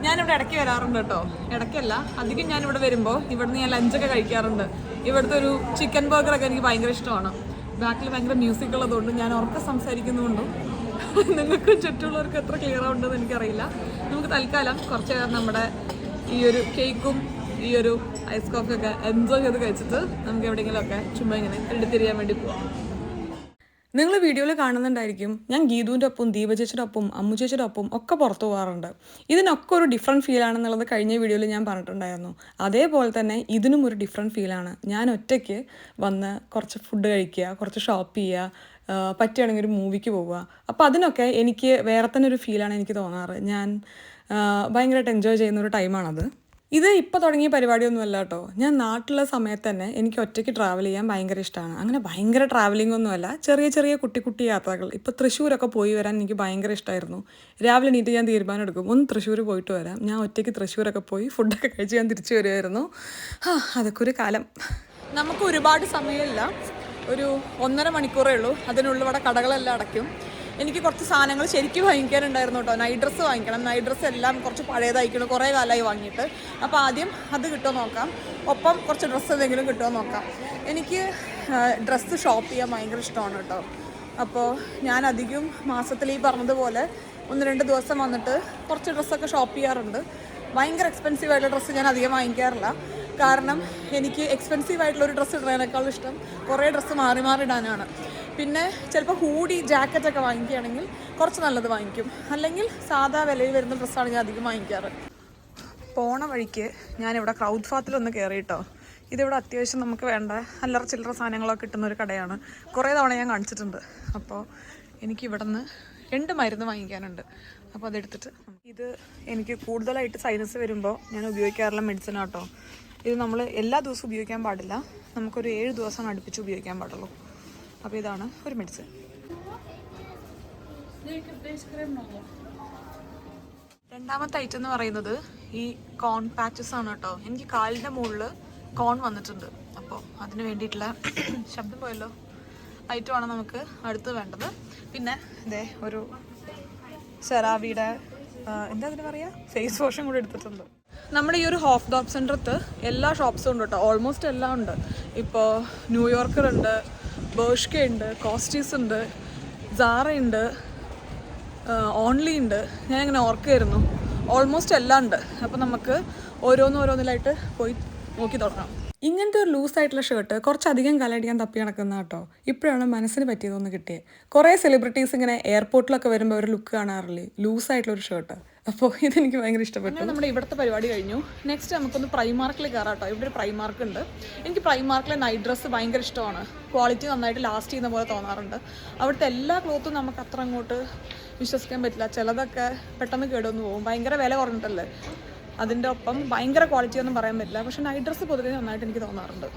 ഞാനിവിടെ ഇടയ്ക്ക് വരാറുണ്ട് കേട്ടോ. ഇടയ്ക്കല്ല, അധികം ഞാനിവിടെ വരുമ്പോൾ ഇവിടുന്ന് ഞാൻ ലഞ്ചൊക്കെ കഴിക്കാറുണ്ട്. ഇവിടുത്തെ ഒരു ചിക്കൻ ബർഗറൊക്കെ എനിക്ക് ഭയങ്കര ഇഷ്ടമാണ്. ബാക്കിൽ ഭയങ്കര മ്യൂസിക് ഉള്ളതുകൊണ്ടും ഞാൻ ഉറക്കെ സംസാരിക്കുന്നതുകൊണ്ടും നിങ്ങൾക്ക് ചുറ്റുമുള്ളവർക്ക് എത്ര ക്ലിയർ ആവുണ്ടെന്ന് എനിക്കറിയില്ല. നമുക്ക് തൽക്കാലം കുറച്ച് നേരം നമ്മുടെ ഈ ഒരു കേക്കും ഈ ഒരു ഐസ് കോഫിയൊക്കെ എൻജോയ് ചെയ്ത് കഴിച്ചിട്ട് നമുക്ക് എവിടെയെങ്കിലുമൊക്കെ ചുമ്മാ ഇങ്ങനെ എടുത്തിരിയാൻ വേണ്ടി പോവാം. നിങ്ങൾ വീഡിയോയിൽ കാണുന്നുണ്ടായിരിക്കും ഞാൻ ഗീതുവിൻ്റെ ഒപ്പം ദീപചേച്ചിയുടെ ഒപ്പം അമ്മു ചേച്ചിയുടെ ഒപ്പം ഒക്കെ പുറത്തു പോകാറുണ്ട്. ഇതിനൊക്കെ ഒരു ഡിഫറെൻറ്റ് ഫീലാണെന്നുള്ളത് കഴിഞ്ഞ വീഡിയോയിൽ ഞാൻ പറഞ്ഞിട്ടുണ്ടായിരുന്നു. അതേപോലെ തന്നെ ഇതിനും ഒരു ഡിഫറെൻറ്റ് ഫീലാണ്. ഞാൻ ഒറ്റയ്ക്ക് വന്ന് കുറച്ച് ഫുഡ് കഴിക്കുക, കുറച്ച് ഷോപ്പ് ചെയ്യുക, പറ്റുകയാണെങ്കിൽ ഒരു മൂവിക്ക് പോവുക. അപ്പോൾ അതിനൊക്കെ എനിക്ക് വേറെ തന്നെ ഒരു ഫീലാണ് എനിക്ക് തോന്നാറ്. ഞാൻ ഭയങ്കരമായിട്ട് എൻജോയ് ചെയ്യുന്നൊരു ടൈമാണത്. ഇത് ഇപ്പോൾ തുടങ്ങിയ പരിപാടിയൊന്നുമല്ല കേട്ടോ. ഞാൻ നാട്ടിലുള്ള സമയത്ത് തന്നെ എനിക്ക് ഒറ്റയ്ക്ക് ട്രാവൽ ചെയ്യാൻ ഭയങ്കര ഇഷ്ടമാണ്. അങ്ങനെ ഭയങ്കര ട്രാവലിംഗ് ഒന്നുമല്ല, ചെറിയ ചെറിയ കുട്ടി യാത്രകൾ. ഇപ്പോൾ തൃശ്ശൂരൊക്കെ പോയി വരാൻ എനിക്ക് ഭയങ്കര ഇഷ്ടമായിരുന്നു. രാവിലെ എണീറ്റ് ഞാൻ തീരുമാനം എടുക്കും ഒന്ന് തൃശ്ശൂർ പോയിട്ട് വരാം. ഞാൻ ഒറ്റയ്ക്ക് തൃശ്ശൂരൊക്കെ പോയി ഫുഡൊക്കെ കഴിച്ച് ഞാൻ തിരിച്ചു വരുമായിരുന്നു. അതൊക്കെ ഒരു കാലം. നമുക്ക് ഒരുപാട് സമയമില്ല, ഒരു 1.5 മണിക്കൂറേ ഉള്ളൂ. അതിനുള്ളിൽ ഇവിടെ കടകളെല്ലാം അടയ്ക്കും. എനിക്ക് കുറച്ച് സാധനങ്ങൾ ശരിക്കും വാങ്ങിക്കാനുണ്ടായിരുന്നു കേട്ടോ. നൈറ്റ് ഡ്രസ്സ് വാങ്ങിക്കണം. നൈറ്റ് ഡ്രസ്സ് എല്ലാം കുറച്ച് പഴയതായിക്കണം, കുറേ കാലമായി വാങ്ങിയിട്ട്. അപ്പോൾ ആദ്യം അത് കിട്ടുമോ നോക്കാം, ഒപ്പം കുറച്ച് ഡ്രസ്സ് എന്തെങ്കിലും കിട്ടുമോ നോക്കാം. എനിക്ക് ഡ്രസ്സ് ഷോപ്പ് ചെയ്യാൻ ഭയങ്കര ഇഷ്ടമാണ് കേട്ടോ. അപ്പോൾ ഞാൻ അധികം മാസത്തിൽ ഈ പറഞ്ഞതുപോലെ 1-2 ദിവസം വന്നിട്ട് കുറച്ച് ഡ്രസ്സൊക്കെ ഷോപ്പ് ചെയ്യാറുണ്ട്. ഭയങ്കര എക്സ്പെൻസീവ് ആയിട്ടുള്ള ഡ്രസ്സ് ഞാൻ അധികം വാങ്ങിക്കാറില്ല. കാരണം എനിക്ക് എക്സ്പെൻസീവ് ആയിട്ടുള്ളൊരു ഡ്രസ്സ് ഇടുന്നതിനേക്കാളും ഇഷ്ടം കുറേ ഡ്രസ്സ് മാറി മാറി ഇടാനാണ്. പിന്നെ ചിലപ്പോൾ ഹൂഡി ജാക്കറ്റൊക്കെ വാങ്ങിക്കുകയാണെങ്കിൽ കുറച്ച് നല്ലത് വാങ്ങിക്കും. അല്ലെങ്കിൽ സാധാ വിലയിൽ വരുന്ന ഡ്രസ്സാണ് ഞാൻ അധികം വാങ്ങിക്കാറ്. പോണ വഴിക്ക് ഞാനിവിടെ ക്രൗഡ് ഫാത്തിലൊന്ന് കയറിയിട്ടോ. ഇതിവിടെ അത്യാവശ്യം നമുക്ക് വേണ്ട അല്ലറ ചില്ലറ സാധനങ്ങളൊക്കെ കിട്ടുന്ന ഒരു കടയാണ്. കുറേ തവണ ഞാൻ കാണിച്ചിട്ടുണ്ട്. അപ്പോൾ എനിക്കിവിടെ നിന്ന് 2 മരുന്ന് വാങ്ങിക്കാനുണ്ട്. അപ്പോൾ അതെടുത്തിട്ട്, ഇത് എനിക്ക് കൂടുതലായിട്ട് സൈനസ് വരുമ്പോൾ ഞാൻ ഉപയോഗിക്കാറുള്ള മെഡിസിനാട്ടോ. ഇത് നമ്മൾ എല്ലാ ദിവസവും ഉപയോഗിക്കാൻ പാടില്ല. നമുക്കൊരു 7 ദിവസം അടുപ്പിച്ച് ഉപയോഗിക്കാൻ പാടുള്ളൂ. അപ്പോൾ ഇതാണ് ഒരു മെഡിസിൻ. രണ്ടാമത്തെ ഐറ്റം എന്ന് പറയുന്നത് ഈ കോൺ പാച്ചസ് ആണ് കേട്ടോ. എനിക്ക് കാലിൻ്റെ മുകളിൽ കോൺ വന്നിട്ടുണ്ട്. അപ്പോൾ അതിന് വേണ്ടിയിട്ടുള്ള ശബ്ദം പോയല്ലോ ഐറ്റമാണ് നമുക്ക് അടുത്ത് വേണ്ടത്. പിന്നെ ഇതേ ഒരു സെറാവിയുടെ എന്താ അതിന് പറയുക, ഫേസ് വാഷും കൂടി എടുത്തിട്ടുണ്ട്. നമ്മുടെ ഈ ഒരു ഹോഫ് ഡോപ്പ് സെൻറ്ററത്ത് എല്ലാ ഷോപ്സും ഉണ്ട് കേട്ടോ. ഓൾമോസ്റ്റ് എല്ലാം ഉണ്ട്. ഇപ്പോൾ ന്യൂയോർക്കർ ഉണ്ട്, ബേർഷ്ക ഉണ്ട്, കോസ്റ്റീസ് ഉണ്ട്, സാറ ഉണ്ട്, ഓൺലി ഉണ്ട്. ഞാനിങ്ങനെ ഓർക്കുമായിരുന്നു. ഓൾമോസ്റ്റ് എല്ലാം ഉണ്ട്. അപ്പോൾ നമുക്ക് ഓരോന്നിലായിട്ട് പോയി നോക്കി തുടങ്ങാം. ഇങ്ങനത്തെ ഒരു ലൂസായിട്ടുള്ള ഷർട്ട് കുറച്ചധികം കാലമായിട്ട് ഞാൻ തപ്പി നടക്കുന്ന കേട്ടോ. ഇപ്പോഴാണ് മനസ്സിന് പറ്റിയതൊന്ന് കിട്ടിയത്. കുറേ സെലിബ്രിറ്റീസ് ഇങ്ങനെ എയർപോർട്ടിലൊക്കെ വരുമ്പോൾ ഒരു ലുക്ക് കാണാറില്ലേ, ലൂസായിട്ടുള്ളൊരു ഷർട്ട്. അപ്പോൾ ഇതെനിക്ക് ഭയങ്കര ഇഷ്ടപ്പെട്ടു. നമ്മുടെ ഇവിടുത്തെ പരിപാടി കഴിഞ്ഞു. നെക്സ്റ്റ് നമുക്കൊന്ന് പ്രൈമാർക്കിൽ കയറാം കേട്ടോ. ഇവിടെ ഒരു പ്രൈമാർക്ക് ഉണ്ട്. എനിക്ക് പ്രൈമാർക്കിലെ നൈറ്റ് ഡ്രസ്സ് ഭയങ്കര ഇഷ്ടമാണ്. ക്വാളിറ്റി നന്നായിട്ട് ലാസ്റ്റ് ചെയ്യുന്ന പോലെ തോന്നാറുണ്ട്. അവിടുത്തെ എല്ലാ ക്ലോത്തും നമുക്ക് അത്ര അങ്ങോട്ട് വിശ്വസിക്കാൻ പറ്റില്ല. ചിലതൊക്കെ പെട്ടെന്ന് കേടുവന്ന് പോകും. ഭയങ്കര വില കുറഞ്ഞിട്ടല്ലേ. അതിൻ്റെ ഒപ്പം ഭയങ്കര ക്വാളിറ്റി ഒന്നും പറയാൻ പറ്റില്ല. പക്ഷേ നൈറ്റ് ഡ്രസ്സ് പൊതുവെ നന്നായിട്ട് എനിക്ക് തോന്നാറുണ്ട്.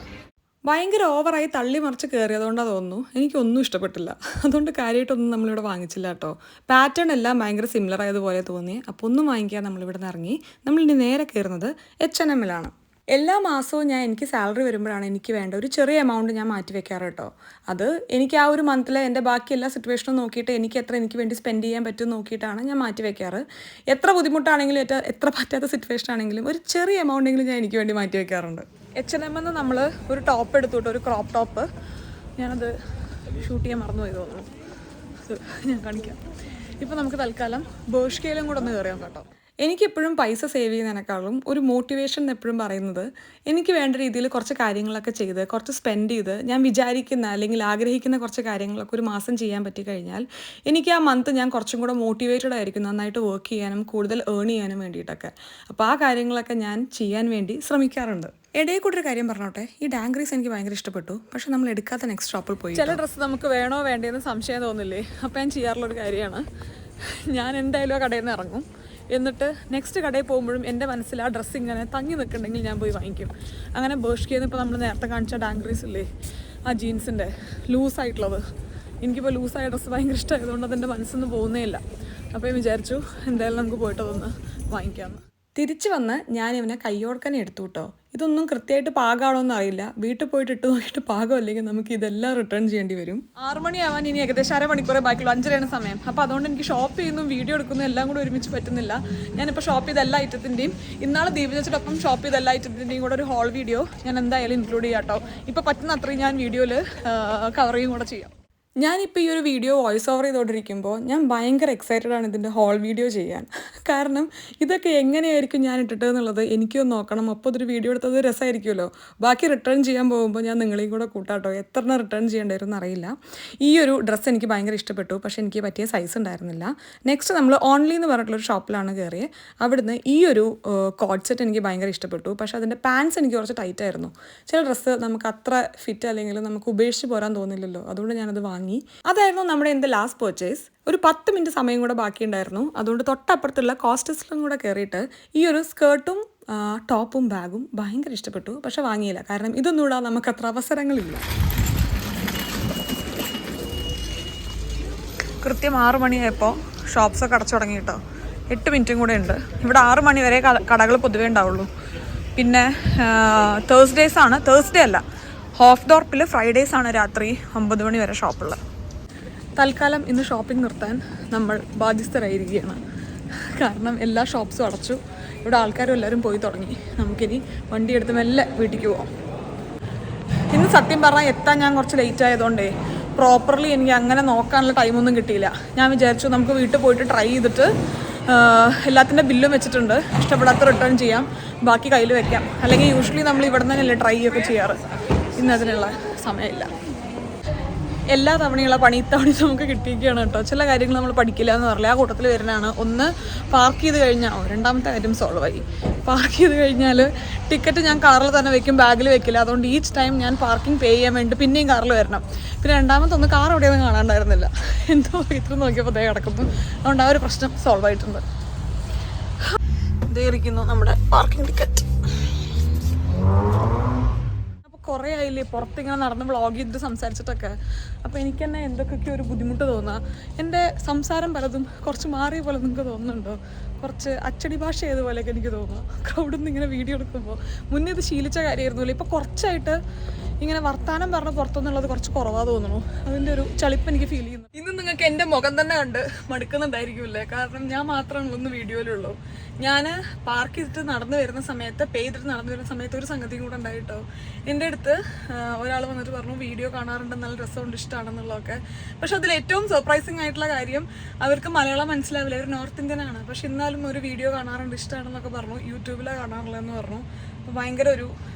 ഭയങ്കര ഓവറായി തള്ളി മറിച്ച് കയറിയതുകൊണ്ടാണ് തോന്നുന്നു എനിക്കൊന്നും ഇഷ്ടപ്പെട്ടില്ല. അതുകൊണ്ട് കാര്യമായിട്ടൊന്നും നമ്മളിവിടെ വാങ്ങിച്ചില്ല കേട്ടോ. പാറ്റേൺ എല്ലാം ഭയങ്കര സിമിലർ ആയതുപോലെ തോന്നി. അപ്പോൾ ഒന്നും വാങ്ങിക്കാൻ നമ്മളിവിടെ നിന്ന് ഇറങ്ങി. നമ്മളിനി നേരെ കയറുന്നത് H&Mലാണ്. എല്ലാ മാസവും എനിക്ക് സാലറി വരുമ്പോഴാണ് എനിക്ക് വേണ്ട ഒരു ചെറിയ എമൗണ്ട് ഞാൻ മാറ്റി വെക്കാറ് കേട്ടോ. അത് എനിക്ക് ആ ഒരു മന്തിൽ എൻ്റെ ബാക്കി എല്ലാ സിറ്റുവേഷനും നോക്കിയിട്ട് എനിക്ക് വേണ്ടി സ്പെൻഡ് ചെയ്യാൻ പറ്റും നോക്കിയിട്ടാണ് ഞാൻ മാറ്റി വെക്കാറ്. എത്ര ബുദ്ധിമുട്ടാണെങ്കിലും എത്ര പറ്റാത്ത സിറ്റുവേഷൻ ആണെങ്കിലും ഒരു ചെറിയ എമൗണ്ടെങ്കിലും ഞാൻ എനിക്ക് വേണ്ടി മാറ്റി വെക്കാറുണ്ട്. H&M നമ്മൾ ഒരു ടോപ്പ് എടുത്തു കേട്ടോ, ഒരു ക്രോപ്പ് ടോപ്പ്. ഞാനത് ഷൂട്ട് ചെയ്യാൻ മറന്നുപോയി തോന്നുന്നു. ഞാൻ കാണിക്കാം. ഇപ്പോൾ നമുക്ക് തൽക്കാലം ബേർഷ്കയിലും കൂടെ ഒന്ന് കയറിയാം കേട്ടോ. എനിക്കെപ്പോഴും പൈസ സേവ് ചെയ്യുന്നതിനേക്കാളും ഒരു മോട്ടിവേഷൻ എപ്പോഴും പറയുന്നത് എനിക്ക് വേണ്ട രീതിയിൽ കുറച്ച് കാര്യങ്ങളൊക്കെ ചെയ്ത് കുറച്ച് സ്പെൻഡ് ചെയ്ത് ഞാൻ വിചാരിക്കുന്ന അല്ലെങ്കിൽ ആഗ്രഹിക്കുന്ന കുറച്ച് കാര്യങ്ങളൊക്കെ ഒരു മാസം ചെയ്യാൻ പറ്റിക്കഴിഞ്ഞാൽ എനിക്ക് ആ മന്ത് ഞാൻ കുറച്ചും കൂടെ മോട്ടിവേറ്റഡ് ആയിരിക്കും നന്നായിട്ട് വർക്ക് ചെയ്യാനും കൂടുതൽ ഏൺ ചെയ്യാനും വേണ്ടിയിട്ടൊക്കെ. അപ്പോൾ ആ കാര്യങ്ങളൊക്കെ ഞാൻ ചെയ്യാൻ വേണ്ടി ശ്രമിക്കാറുണ്ട്. ഇടയിൽ കൂടെ ഒരു കാര്യം പറഞ്ഞോട്ടെ, ഈ ഡാങ്ക്രീസ് എനിക്ക് ഭയങ്കര ഇഷ്ടപ്പെട്ടു. പക്ഷെ നമ്മൾ എടുക്കാത്ത നെക്സ്റ്റ് ഷോപ്പിൽ പോയി ചില ഡ്രസ്സ് നമുക്ക് വേണോ വേണ്ടേന്ന് സംശയം തോന്നില്ലേ. അപ്പോൾ ഞാൻ ചെയ്യാറുള്ളൊരു കാര്യമാണ്, ഞാൻ എന്തായാലും ആ കടയിൽ നിന്ന് ഇറങ്ങും. എന്നിട്ട് നെക്സ്റ്റ് കടയിൽ പോകുമ്പോഴും എൻ്റെ മനസ്സിൽ ആ ഡ്രസ്സ് ഇങ്ങനെ തങ്ങി നിൽക്കുന്നുണ്ടെങ്കിൽ ഞാൻ പോയി വാങ്ങിക്കും. അങ്ങനെ ബേർഷ്കയിൽ ഇപ്പോൾ നമ്മൾ നേരത്തെ കാണിച്ച ഡാങ്ക്രീസ് ഇല്ലേ, ആ ജീൻസിൻ്റെ ലൂസായിട്ടുള്ളത്, എനിക്കിപ്പോൾ ലൂസായ ഡ്രസ്സ് ഭയങ്കര ഇഷ്ടമായതുകൊണ്ട് അതെൻ്റെ മനസ്സിൽ നിന്ന് പോകുന്നേ ഇല്ല. അപ്പോൾ വിചാരിച്ചു എന്തായാലും നമുക്ക് പോയിട്ട് അതൊന്ന് വാങ്ങിക്കാമെന്ന്. തിരിച്ചു വന്ന് ഞാൻ ഇവനെ കയ്യോടക്കനെ എടുത്തു കേട്ടോ. ഇതൊന്നും കൃത്യമായിട്ട് പാകമാണോന്ന് അറിയില്ല. വീട്ടിൽ പോയിട്ട് ഇട്ട് നോക്കിയിട്ട് പാകമല്ലെങ്കിൽ നമുക്ക് ഇതെല്ലാം റിട്ടേൺ ചെയ്യേണ്ടി വരും. 6 മണിയാവാൻ ഇനി ഏകദേശം 1/2 മണിക്കൂറേ ബാക്കിയുള്ളൂ. 5:30 സമയം. അപ്പോൾ അതുകൊണ്ട് എനിക്ക് ഷോപ്പ് ചെയ്യുന്നു വീഡിയോ എടുക്കുന്നു എല്ലാം കൂടെ ഒരുമിച്ച് പറ്റുന്നില്ല. ഞാനിപ്പോൾ ഷോപ്പ് ചെയ്ത എല്ലാ ഐറ്റത്തിൻ്റെയും ഇന്നാളെ ദീപിച്ചോടൊപ്പം ഷോപ്പ് ചെയ്ത എല്ലാ ഐറ്റത്തിൻ്റെയും കൂടെ ഒരു ഹോൾ വീഡിയോ ഞാൻ എന്തായാലും ഇൻക്ലൂഡ് ചെയ്യാം കേട്ടോ. ഇപ്പോൾ പറ്റുന്ന അത്രയും ഞാൻ വീഡിയോയിൽ കവർ ചെയ്യും കൂടെ ചെയ്യാം. ഞാനിപ്പോൾ ഈ ഒരു വീഡിയോ വോയിസ് ഓവർ ചെയ്തുകൊണ്ടിരിക്കുമ്പോൾ ഞാൻ ഭയങ്കര എക്സൈറ്റഡ് ആണ് ഇതിൻ്റെ ഹോൾ വീഡിയോ ചെയ്യാൻ. കാരണം ഇതൊക്കെ എങ്ങനെയായിരിക്കും ഞാൻ ഇട്ടിട്ട് എന്നുള്ളത് എനിക്കൊന്ന് നോക്കണം. അപ്പോൾ ഇതൊരു വീഡിയോ എടുത്തത് രസമായിരിക്കുമല്ലോ. ബാക്കി റിട്ടേൺ ചെയ്യാൻ പോകുമ്പോൾ ഞാൻ നിങ്ങളെയും കൂടെ കൂട്ടാട്ടോ. എത്ര റിട്ടേൺ ചെയ്യേണ്ടതെന്ന് അറിയില്ല. ഈ ഒരു ഡ്രസ്സ് എനിക്ക് ഭയങ്കര ഇഷ്ടപ്പെട്ടു. പക്ഷേ എനിക്ക് പറ്റിയ സൈസ് ഉണ്ടായിരുന്നില്ല. നെക്സ്റ്റ് നമ്മൾ ഓൺലി എന്ന് പറഞ്ഞിട്ടുള്ളൊരു ഷോപ്പിലാണ് കയറിയത്. അവിടുന്ന് ഈ ഒരു കോഡ് സെറ്റ് എനിക്ക് ഭയങ്കര ഇഷ്ടപ്പെട്ടു. പക്ഷേ അതിൻ്റെ പാൻസ് എനിക്ക് കുറച്ച് ടൈറ്റ് ആയിരുന്നു. ചില ഡ്രസ്സ് നമുക്ക് അത്ര ഫിറ്റ് അല്ലെങ്കിൽ നമുക്ക് ഉപേക്ഷിച്ച് പോരാൻ തോന്നില്ലല്ലോ. അതുകൊണ്ട് ഞാനത് വാങ്ങി. അതായിരുന്നു നമ്മുടെ എൻ്റെ ലാസ്റ്റ് പർച്ചേസ്. ഒരു 10 മിനിറ്റ് സമയം കൂടെ ബാക്കിയുണ്ടായിരുന്നു. അതുകൊണ്ട് തൊട്ടപ്പുറത്തുള്ള കോസ്റ്റസിലും കൂടെ കയറിയിട്ട് ഈ ഒരു സ്കേർട്ടും ടോപ്പും ബാഗും ഭയങ്കര ഇഷ്ടപ്പെട്ടു. പക്ഷെ വാങ്ങിയില്ല, കാരണം ഇതൊന്നും ഇടാൻ നമുക്കത്ര അവസരങ്ങളില്ല. കൃത്യം 6 മണിയായപ്പോൾ ഷോപ്സൊക്കെ അടച്ചു തുടങ്ങി കേട്ടോ. 8 മിനിറ്റും കൂടെ ഉണ്ട്. ഇവിടെ 6 മണി വരെ കടകൾ പൊതുവേ ഉണ്ടാവുള്ളൂ. പിന്നെ തേഴ്സ്ഡേ അല്ല, ഹോഫ് ഡോർപ്പിൽ ഫ്രൈഡേസ് ആണ് രാത്രി 9 മണി വരെ ഷോപ്പുള്ളത്. തൽക്കാലം ഇന്ന് ഷോപ്പിംഗ് നിർത്താൻ നമ്മൾ ബാധ്യസ്ഥരായിരിക്കുകയാണ്. കാരണം എല്ലാ ഷോപ്സും അടച്ചു. ഇവിടെ ആൾക്കാരും എല്ലാവരും പോയി തുടങ്ങി. നമുക്കിനി വണ്ടി എടുത്ത് മെല്ലെ വീട്ടിലേക്ക് പോവാം. ഇന്ന് സത്യം പറഞ്ഞാൽ എത്താൻ ഞാൻ കുറച്ച് ലേറ്റ് ആയതുകൊണ്ടേ പ്രോപ്പർലി എനിക്ക് അങ്ങനെ നോക്കാനുള്ള ടൈമൊന്നും കിട്ടിയില്ല. ഞാൻ വിചാരിച്ചു നമുക്ക് വീട്ടിൽ പോയിട്ട് ട്രൈ ചെയ്തിട്ട് എല്ലാത്തിൻ്റെ ബില്ലും വെച്ചിട്ടുണ്ട്, ഇഷ്ടപ്പെടാത്ത റിട്ടേൺ ചെയ്യാം, ബാക്കി കയ്യിൽ വെക്കാം. അല്ലെങ്കിൽ യൂഷ്വലി നമ്മൾ ഇവിടെ തന്നെയല്ലേ ട്രൈ ഒക്കെ ചെയ്യാറ്. ഇന്ന് അതിനുള്ള സമയമില്ല. എല്ലാ തവണയുള്ള പണി ഇത്തവണ നമുക്ക് കിട്ടിയിരിക്കുകയാണ് കേട്ടോ. ചില കാര്യങ്ങൾ നമ്മൾ പഠിക്കില്ല എന്ന് പറഞ്ഞില്ല, ആ കൂട്ടത്തിൽ വരുന്നതാണ്. ഒന്ന്, പാർക്ക് ചെയ്ത് കഴിഞ്ഞാൽ രണ്ടാമത്തെ കാര്യം സോൾവ് ആയി. പാർക്ക് ചെയ്ത് കഴിഞ്ഞാൽ ടിക്കറ്റ് ഞാൻ കാറിൽ തന്നെ വെക്കും, ബാഗിൽ വെക്കില്ല. അതുകൊണ്ട് ഈച്ച് ടൈം ഞാൻ പാർക്കിംഗ് പേ ചെയ്യാൻ വേണ്ടി പിന്നെയും കാറിൽ വരണം. പിന്നെ രണ്ടാമത്തൊന്ന് കാർ എവിടെയൊന്നും കാണാണ്ടായിരുന്നില്ല, എന്തോ ഇത്ര നോക്കിയപ്പോൾ ദേ കിടക്കുന്നു. അതുകൊണ്ട് ആ ഒരു പ്രശ്നം സോൾവ് ആയിട്ടുണ്ട്. ഇതേ ഇരിക്കുന്നു നമ്മുടെ പാർക്കിംഗ് ടിക്കറ്റ്. കുറേ ആയില്ലേ പുറത്തിങ്ങനെ നടന്ന് വ്ളോഗ് ചെയ്തിട്ട് സംസാരിച്ചിട്ടൊക്കെ. അപ്പോൾ എനിക്ക് തന്നെ എന്തൊക്കെയൊക്കെ ഒരു ബുദ്ധിമുട്ട് തോന്നുക. എൻ്റെ സംസാരം പലതും കുറച്ച് മാറിയ പോലെ നിങ്ങൾക്ക് തോന്നുന്നുണ്ടോ? കുറച്ച് അച്ചടി ഭാഷ ചെയ്തപോലെയൊക്കെ എനിക്ക് തോന്നുന്നു ക്രൗഡിൽ നിന്ന് ഇങ്ങനെ വീഡിയോ എടുക്കുമ്പോൾ. മുന്നേ ഇത് ശീലിച്ച കാര്യമായിരുന്നില്ല, ഇപ്പോൾ കുറച്ചായിട്ട് ഇങ്ങനെ വർത്താനം പറഞ്ഞ് പുറത്തുനിന്നുള്ളത് കുറച്ച് കുറവാ തോന്നുന്നു. അതിൻ്റെ ഒരു ചളിപ്പ് എനിക്ക് ഫീൽ ചെയ്യുന്നു. ഇന്ന് നിങ്ങൾക്ക് എൻ്റെ മുഖം തന്നെ കണ്ട് മടുക്കുന്നുണ്ടായിരിക്കുമല്ലേ, കാരണം ഞാൻ മാത്രമാണല്ലോ ഒന്ന് വീഡിയോയിലുള്ളൂ. ഞാൻ പാർക്ക് ചെയ്തിട്ട് നടന്നു വരുന്ന സമയത്ത്, പേ ചെയ്തിട്ട് നടന്നു വരുന്ന സമയത്ത് ഒരു സംഗതിയും കൂടെ ഉണ്ടായിട്ടോ. എൻ്റെ അടുത്ത് ഒരാൾ വന്നിട്ട് പറഞ്ഞു വീഡിയോ കാണാറുണ്ട്, നല്ല രസമുണ്ട്, ഇഷ്ടമാണെന്നുള്ളതൊക്കെ. പക്ഷെ അതിൽ ഏറ്റവും സർപ്രൈസിങ് ആയിട്ടുള്ള കാര്യം, അവർക്ക് മലയാളം മനസ്സിലാവില്ല, അവർ നോർത്ത് ഇന്ത്യൻ ആണ്. പക്ഷെ എന്നാലും ഒരു വീഡിയോ കാണാറുണ്ട്, ഇഷ്ടമാണെന്നൊക്കെ പറഞ്ഞു. യൂട്യൂബിലാണ് കാണാറുള്ളതെന്ന് പറഞ്ഞു. അപ്പോൾ ഭയങ്കര ഒരു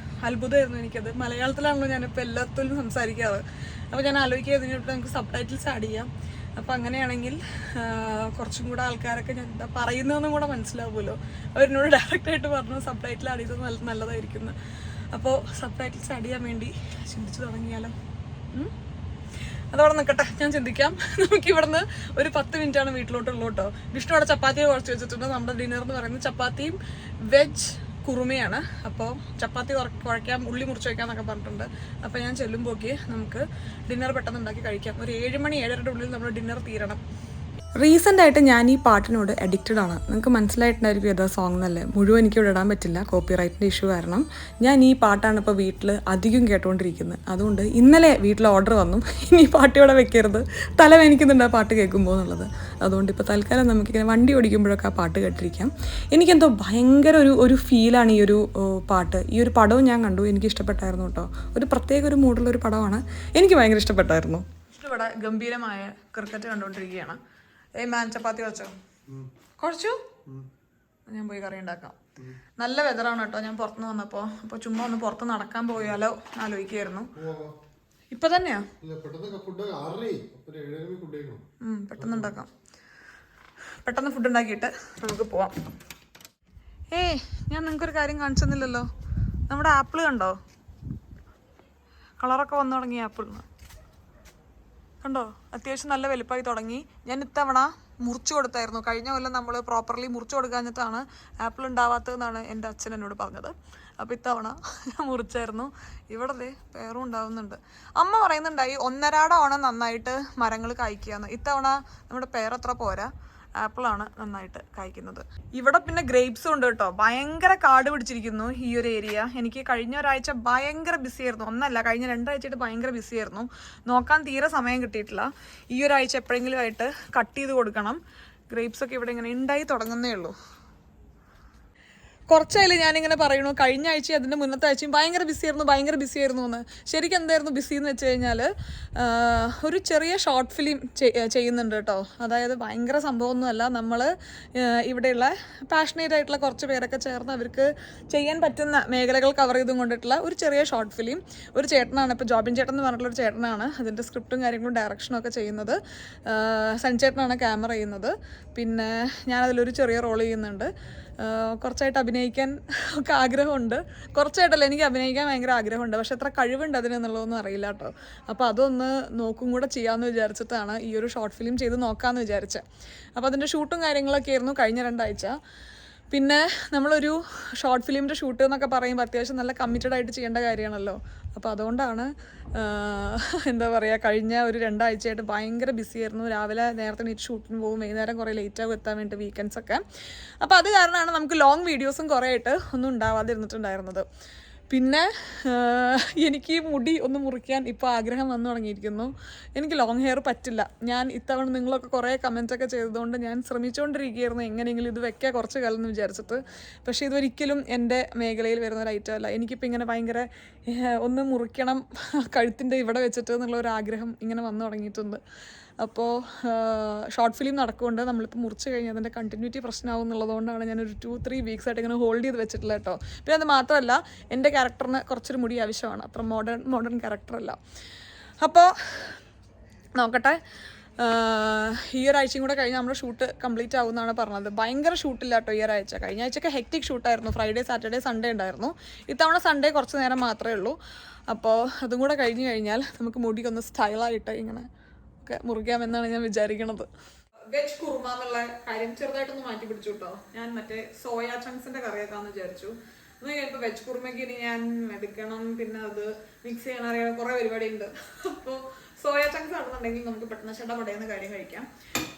അത്ഭുതമായിരുന്നു എനിക്കത്. മലയാളത്തിലാണല്ലോ ഞാനിപ്പോൾ എല്ലാത്തിലും സംസാരിക്കാറ്. അപ്പോൾ ഞാൻ ആലോചിക്കുക ഇതിനോട്ട് നമുക്ക് സബ് ടൈറ്റിൽസ് ആഡ് ചെയ്യാം. അപ്പോൾ അങ്ങനെയാണെങ്കിൽ കുറച്ചും കൂടെ ആൾക്കാരൊക്കെ ഞാൻ എന്താ പറയുന്നതെന്നും കൂടെ മനസ്സിലാവുമല്ലോ. അവരെന്നോട് ഡയറക്റ്റായിട്ട് പറഞ്ഞു സബ് ടൈറ്റിൽ ആഡ് ചെയ്തത് നല്ലതായിരിക്കുന്നു. അപ്പോൾ സബ് ടൈറ്റിൽസ് ആഡ് ചെയ്യാൻ വേണ്ടി ചിന്തിച്ചു തുടങ്ങിയാലോ? അതവിടെ നിൽക്കട്ടെ, ഞാൻ ചിന്തിക്കാം. നമുക്ക് ഇവിടുന്ന് ഒരു 10 മിനിറ്റാണ് വീട്ടിലോട്ടുള്ളൂ കേട്ടോ. വിഷ്ണു അവിടെ ചപ്പാത്തി കുറച്ച് വെച്ചിട്ടുണ്ട്. നമ്മുടെ ഡിന്നർ എന്ന് പറയുന്നത് ചപ്പാത്തിയും വെജ് കുറുമയാണ്. അപ്പോൾ ചപ്പാത്തി കുഴയ്ക്കാം, ഉള്ളി മുറിച്ച് വയ്ക്കാമെന്നൊക്കെ പറഞ്ഞിട്ടുണ്ട്. അപ്പോൾ ഞാൻ ചെല്ലുമ്പോഴേക്ക് നമുക്ക് ഡിന്നർ പെട്ടെന്ന് ഉണ്ടാക്കി കഴിക്കാം. ഒരു 7 മണി 7:30 ഉള്ളിൽ നമ്മൾ ഡിന്നർ തീരണം. റീസെൻ്റ് ആയിട്ട് ഞാൻ ഈ പാട്ടിനോട് അഡിക്റ്റഡ് ആണ്. നിങ്ങൾക്ക് മനസ്സിലായിട്ടുണ്ടായിരിക്കും ഏതാ സോങ് എന്നല്ലേ. മുഴുവൻ എനിക്ക് ഇവിടെ ഇടാൻ പറ്റില്ല, കോപ്പിറൈറ്റിൻ്റെ ഇഷ്യൂ കാരണം. ഞാൻ ഈ പാട്ടാണ് ഇപ്പോൾ വീട്ടിൽ അധികം കേട്ടുകൊണ്ടിരിക്കുന്നത്. അതുകൊണ്ട് ഇന്നലെ വീട്ടിൽ ഓർഡർ വന്നു, ഇനി പാട്ട് ഇവിടെ വെക്കരുത്, തലവേനിക്കുന്നുണ്ട് ആ പാട്ട് കേൾക്കുമ്പോൾ എന്നുള്ളത്. അതുകൊണ്ട് ഇപ്പോൾ തൽക്കാലം നമുക്കിങ്ങനെ വണ്ടി ഓടിക്കുമ്പോഴൊക്കെ ആ പാട്ട് കേട്ടിരിക്കാം. എനിക്കെന്തോ ഭയങ്കര ഒരു ഫീലാണ് ഈ ഒരു പാട്ട്. ഈ ഒരു പടവും ഞാൻ കണ്ടു, എനിക്ക് ഇഷ്ടപ്പെട്ടായിരുന്നു കേട്ടോ. ഒരു പ്രത്യേക ഒരു മൂഡുള്ളൊരു പടമാണ്, എനിക്ക് ഭയങ്കര ഇഷ്ടപ്പെട്ടായിരുന്നു. ഇവിടെ ഗംഭീരമായ ക്രിക്കറ്റ് കണ്ടുകൊണ്ടിരിക്കുകയാണ്. മാൻ ചപ്പാത്തി കുഴച്ചു ഞാൻ പോയി കറി ഉണ്ടാക്കാം. നല്ല വെതറാണ് കേട്ടോ. ഞാൻ പുറത്തുനിന്ന് വന്നപ്പോൾ അപ്പോൾ ചുമ്മാ ഒന്ന് പുറത്ത് നടക്കാൻ പോയാലോ ആലോചിക്കായിരുന്നു. ഇപ്പൊ തന്നെയാ പെട്ടെന്ന് ഉണ്ടാക്കാം. പെട്ടെന്ന് ഫുഡ് ഉണ്ടാക്കിയിട്ട് നമുക്ക് പോവാം. ഞാൻ നിങ്ങൾക്കൊരു കാര്യം കാണിച്ചു തന്നില്ലല്ലോ. നമ്മുടെ ആപ്പിൾ കണ്ടോ? കളറൊക്കെ വന്നു തുടങ്ങി ആപ്പിളിന്. കണ്ടോ? അത്യാവശ്യം നല്ല വലുപ്പമായി തുടങ്ങി. ഞാൻ ഇത്തവണ മുറിച്ചു കൊടുത്തായിരുന്നു. കഴിഞ്ഞ കൊല്ലം നമ്മൾ പ്രോപ്പർലി മുറിച്ചു കൊടുക്കാഞ്ഞിട്ടാണ് ആപ്പിൾ ഉണ്ടാവാത്തതെന്നാണ് എൻ്റെ അച്ഛൻ എന്നോട് പറഞ്ഞത്. അപ്പോൾ ഇത്തവണ ഞാൻ മുറിച്ചായിരുന്നു. ഇവിടെ പേറും ഉണ്ടാവുന്നുണ്ട്. അമ്മ പറയുന്നുണ്ടായി 1.5 ഓണം നന്നായിട്ട് മരങ്ങൾ കായ്ക്കുകയെന്ന്. ഇത്തവണ നമ്മുടെ പേരത്ര പോരാ, ആപ്പിളാണ് നന്നായിട്ട് കായ്ക്കുന്നത്. ഇവിടെ പിന്നെ ഗ്രേപ്സും ഉണ്ട് കേട്ടോ. ഭയങ്കര കാട് പിടിച്ചിരിക്കുന്നു ഈ ഒരു ഏരിയ. എനിക്ക് കഴിഞ്ഞ ഒരാഴ്ച ഭയങ്കര ബിസി ആയിരുന്നു. ഒന്നല്ല, കഴിഞ്ഞ 2 ആഴ്ചയായിട്ട് ഭയങ്കര ബിസി ആയിരുന്നു. നോക്കാൻ തീരെ സമയം കിട്ടിയിട്ടില്ല. ഈ ഒരാഴ്ച എപ്പോഴെങ്കിലും ആയിട്ട് കട്ട് ചെയ്ത് കൊടുക്കണം. ഗ്രേപ്സൊക്കെ ഇവിടെ ഇങ്ങനെ ഉണ്ടായി തുടങ്ങുന്നേ ഉള്ളൂ. കുറച്ചായാലും ഞാനിങ്ങനെ പറയണു, കഴിഞ്ഞ ആഴ്ച അതിൻ്റെ മുന്നത്തെ ആഴ്ചയും ഭയങ്കര ബിസി ആയിരുന്നു എന്ന്. ശരിക്കും എന്തായിരുന്നു ബിസി എന്ന് വെച്ച് കഴിഞ്ഞാൽ ഒരു ചെറിയ ഷോർട്ട് ഫിലിം ചെയ്യുന്നുണ്ട് കേട്ടോ. അതായത് ഭയങ്കര സംഭവമൊന്നുമല്ല, നമ്മൾ ഇവിടെയുള്ള പാഷനേറ്റ് ആയിട്ടുള്ള കുറച്ച് പേരൊക്കെ ചേർന്ന് അവർക്ക് ചെയ്യാൻ പറ്റുന്ന മേഖലകൾ കവർ ചെയ്തും കൊണ്ടിട്ടുള്ള ഒരു ചെറിയ ഷോർട്ട് ഫിലിം. ഒരു ചേട്ടനാണ്, ഇപ്പോൾ ജോബിൻ ചേട്ടൻ എന്ന് പറഞ്ഞിട്ടുള്ളൊരു ചേട്ടനാണ് അതിൻ്റെ സ്ക്രിപ്റ്റും കാര്യങ്ങളും ഡയറക്ഷനും ഒക്കെ ചെയ്യുന്നത്. സൺചേട്ടനാണ് ക്യാമറ ചെയ്യുന്നത്. പിന്നെ ഞാനതിലൊരു ചെറിയ റോൾ ചെയ്യുന്നുണ്ട്. കുറച്ചായിട്ട് അഭിനയിക്കാൻ ഒക്കെ ആഗ്രഹമുണ്ട്. കുറച്ചായിട്ടല്ല, എനിക്ക് അഭിനയിക്കാൻ ഭയങ്കര ആഗ്രഹമുണ്ട്. പക്ഷെ എത്ര കഴിവുണ്ട് അതിനെന്നുള്ളതൊന്നും അറിയില്ല കേട്ടോ. അപ്പോൾ അതൊന്ന് നോക്കും കൂടെ ചെയ്യാമെന്ന് വിചാരിച്ചിട്ടാണ് ഈ ഒരു ഷോർട്ട് ഫിലിം ചെയ്ത് നോക്കാമെന്ന് വിചാരിച്ചത്. അപ്പോൾ അതിൻ്റെ ഷൂട്ടും കാര്യങ്ങളൊക്കെ ആയിരുന്നു കഴിഞ്ഞ 2 ആഴ്ച. പിന്നെ നമ്മളൊരു ഷോർട്ട് ഫിലിമിൻ്റെ ഷൂട്ട് എന്നൊക്കെ പറയുമ്പോൾ അത്യാവശ്യം നല്ല കമ്മിറ്റഡ് ആയിട്ട് ചെയ്യേണ്ട കാര്യമാണല്ലോ. അപ്പോൾ അതുകൊണ്ടാണ് എന്താ പറയുക, കഴിഞ്ഞ ഒരു 2 ആഴ്ചയായിട്ട് ഭയങ്കര ബിസി ആയിരുന്നു. രാവിലെ നേരത്തെ നീറ്റ് ഷൂട്ടിന് പോകും, വൈകുന്നേരം കുറേ ലേറ്റാകും എത്താൻ വേണ്ടി, വീക്കെൻഡ്സൊക്കെ. അപ്പോൾ അത് കാരണമാണ് നമുക്ക് ലോങ് വീഡിയോസും കുറേ ആയിട്ട് ഒന്നും ഉണ്ടാവാതിരുന്നിട്ടുണ്ടായിരുന്നത്. പിന്നെ എനിക്ക് മുടി ഒന്ന് മുറിക്കാൻ ഇപ്പോൾ ആഗ്രഹം വന്നു തുടങ്ങിയിരിക്കുന്നു. എനിക്ക് ലോങ് ഹെയർ പറ്റില്ല. ഞാൻ ഇത്തവണ നിങ്ങളൊക്കെ കുറേ കമൻറ്റൊക്കെ ചെയ്തതുകൊണ്ട് ഞാൻ ശ്രമിച്ചുകൊണ്ടിരിക്കുകയായിരുന്നു എങ്ങനെയെങ്കിലും ഇത് വെക്കാൻ കുറച്ച് കാലം എന്ന് വിചാരിച്ചിട്ട്. പക്ഷേ ഇതൊരിക്കലും എൻ്റെ മേഖലയിൽ വരുന്ന ഒരു ഐറ്റം അല്ല. എനിക്കിപ്പോൾ ഇങ്ങനെ ഭയങ്കര ഒന്ന് മുറിക്കണം കഴുത്തിൻ്റെ ഇവിടെ വെച്ചിട്ട് എന്നുള്ളൊരു ആഗ്രഹം ഇങ്ങനെ വന്നു തുടങ്ങിയിട്ടുണ്ട്. അപ്പോൾ ഷോർട്ട് ഫിലിം നടക്കുന്നുണ്ട്. നമ്മളിപ്പോൾ മുറിച്ച് കഴിഞ്ഞാൽ അതിൻ്റെ കണ്ടിന്യൂറ്റി പ്രശ്നമാവും എന്നുള്ളതുകൊണ്ടാണ് ഞാനൊരു 2-3 വീക്സ് ആയിട്ട് ഇങ്ങനെ ഹോൾഡ് ചെയ്ത് വെച്ചിട്ടില്ല കേട്ടോ. പിന്നെ അത് മാത്രമല്ല എൻ്റെ ക്യാരക്ടറിന് കുറച്ചൊരു മുടി ആവശ്യമാണ്. അത്ര മോഡേൺ ക്യാരക്ടറല്ല. അപ്പോൾ നോക്കട്ടെ. ഈ ഒരാഴ്ചയും കൂടെ കഴിഞ്ഞാൽ നമ്മുടെ ഷൂട്ട് കംപ്ലീറ്റ് ആവുമെന്നാണ് പറഞ്ഞത്. ഭയങ്കര ഷൂട്ടില്ല കേട്ടോ ഈ ഒരാഴ്ച. കഴിഞ്ഞ ആഴ്ചയൊക്കെ ഹെക്റ്റിക് ഷൂട്ടായിരുന്നു. ഫ്രൈഡേ, സാറ്റർഡേ, സൺഡേ ഉണ്ടായിരുന്നു. ഇത്തവണ സൺഡേ കുറച്ച് നേരം മാത്രമേ ഉള്ളൂ. അപ്പോൾ അതും കൂടെ കഴിഞ്ഞ് കഴിഞ്ഞാൽ നമുക്ക് മുടിക്കൊന്ന് സ്റ്റൈലായിട്ട് ഇങ്ങനെ ഒക്കെ മുറിക്കാമെന്നാണ് ഞാൻ വിചാരിക്കണത്. വെജ് കുറുമ എന്നുള്ള കാര്യം ചെറുതായിട്ടൊന്ന് മാറ്റി പിടിച്ചു കേട്ടോ. ഞാൻ മറ്റേ സോയ ചങ്ക്സിൻ്റെ കറിയൊക്കെയാണെന്ന് വിചാരിച്ചു. എന്ന് കഴിഞ്ഞപ്പോൾ വെജ് കുറുമയ്ക്ക് ഇനി ഞാൻ എടുക്കണം, പിന്നെ അത് മിക്സ് ചെയ്യാൻ അറിയാൻ കുറേ പരിപാടി ഉണ്ട്. അപ്പോൾ സോയ ചങ്ക്സ് ആണെന്നുണ്ടെങ്കിൽ നമുക്ക് പെട്ടെന്ന് ചടപടയെന്ന് കാര്യം കഴിക്കാം.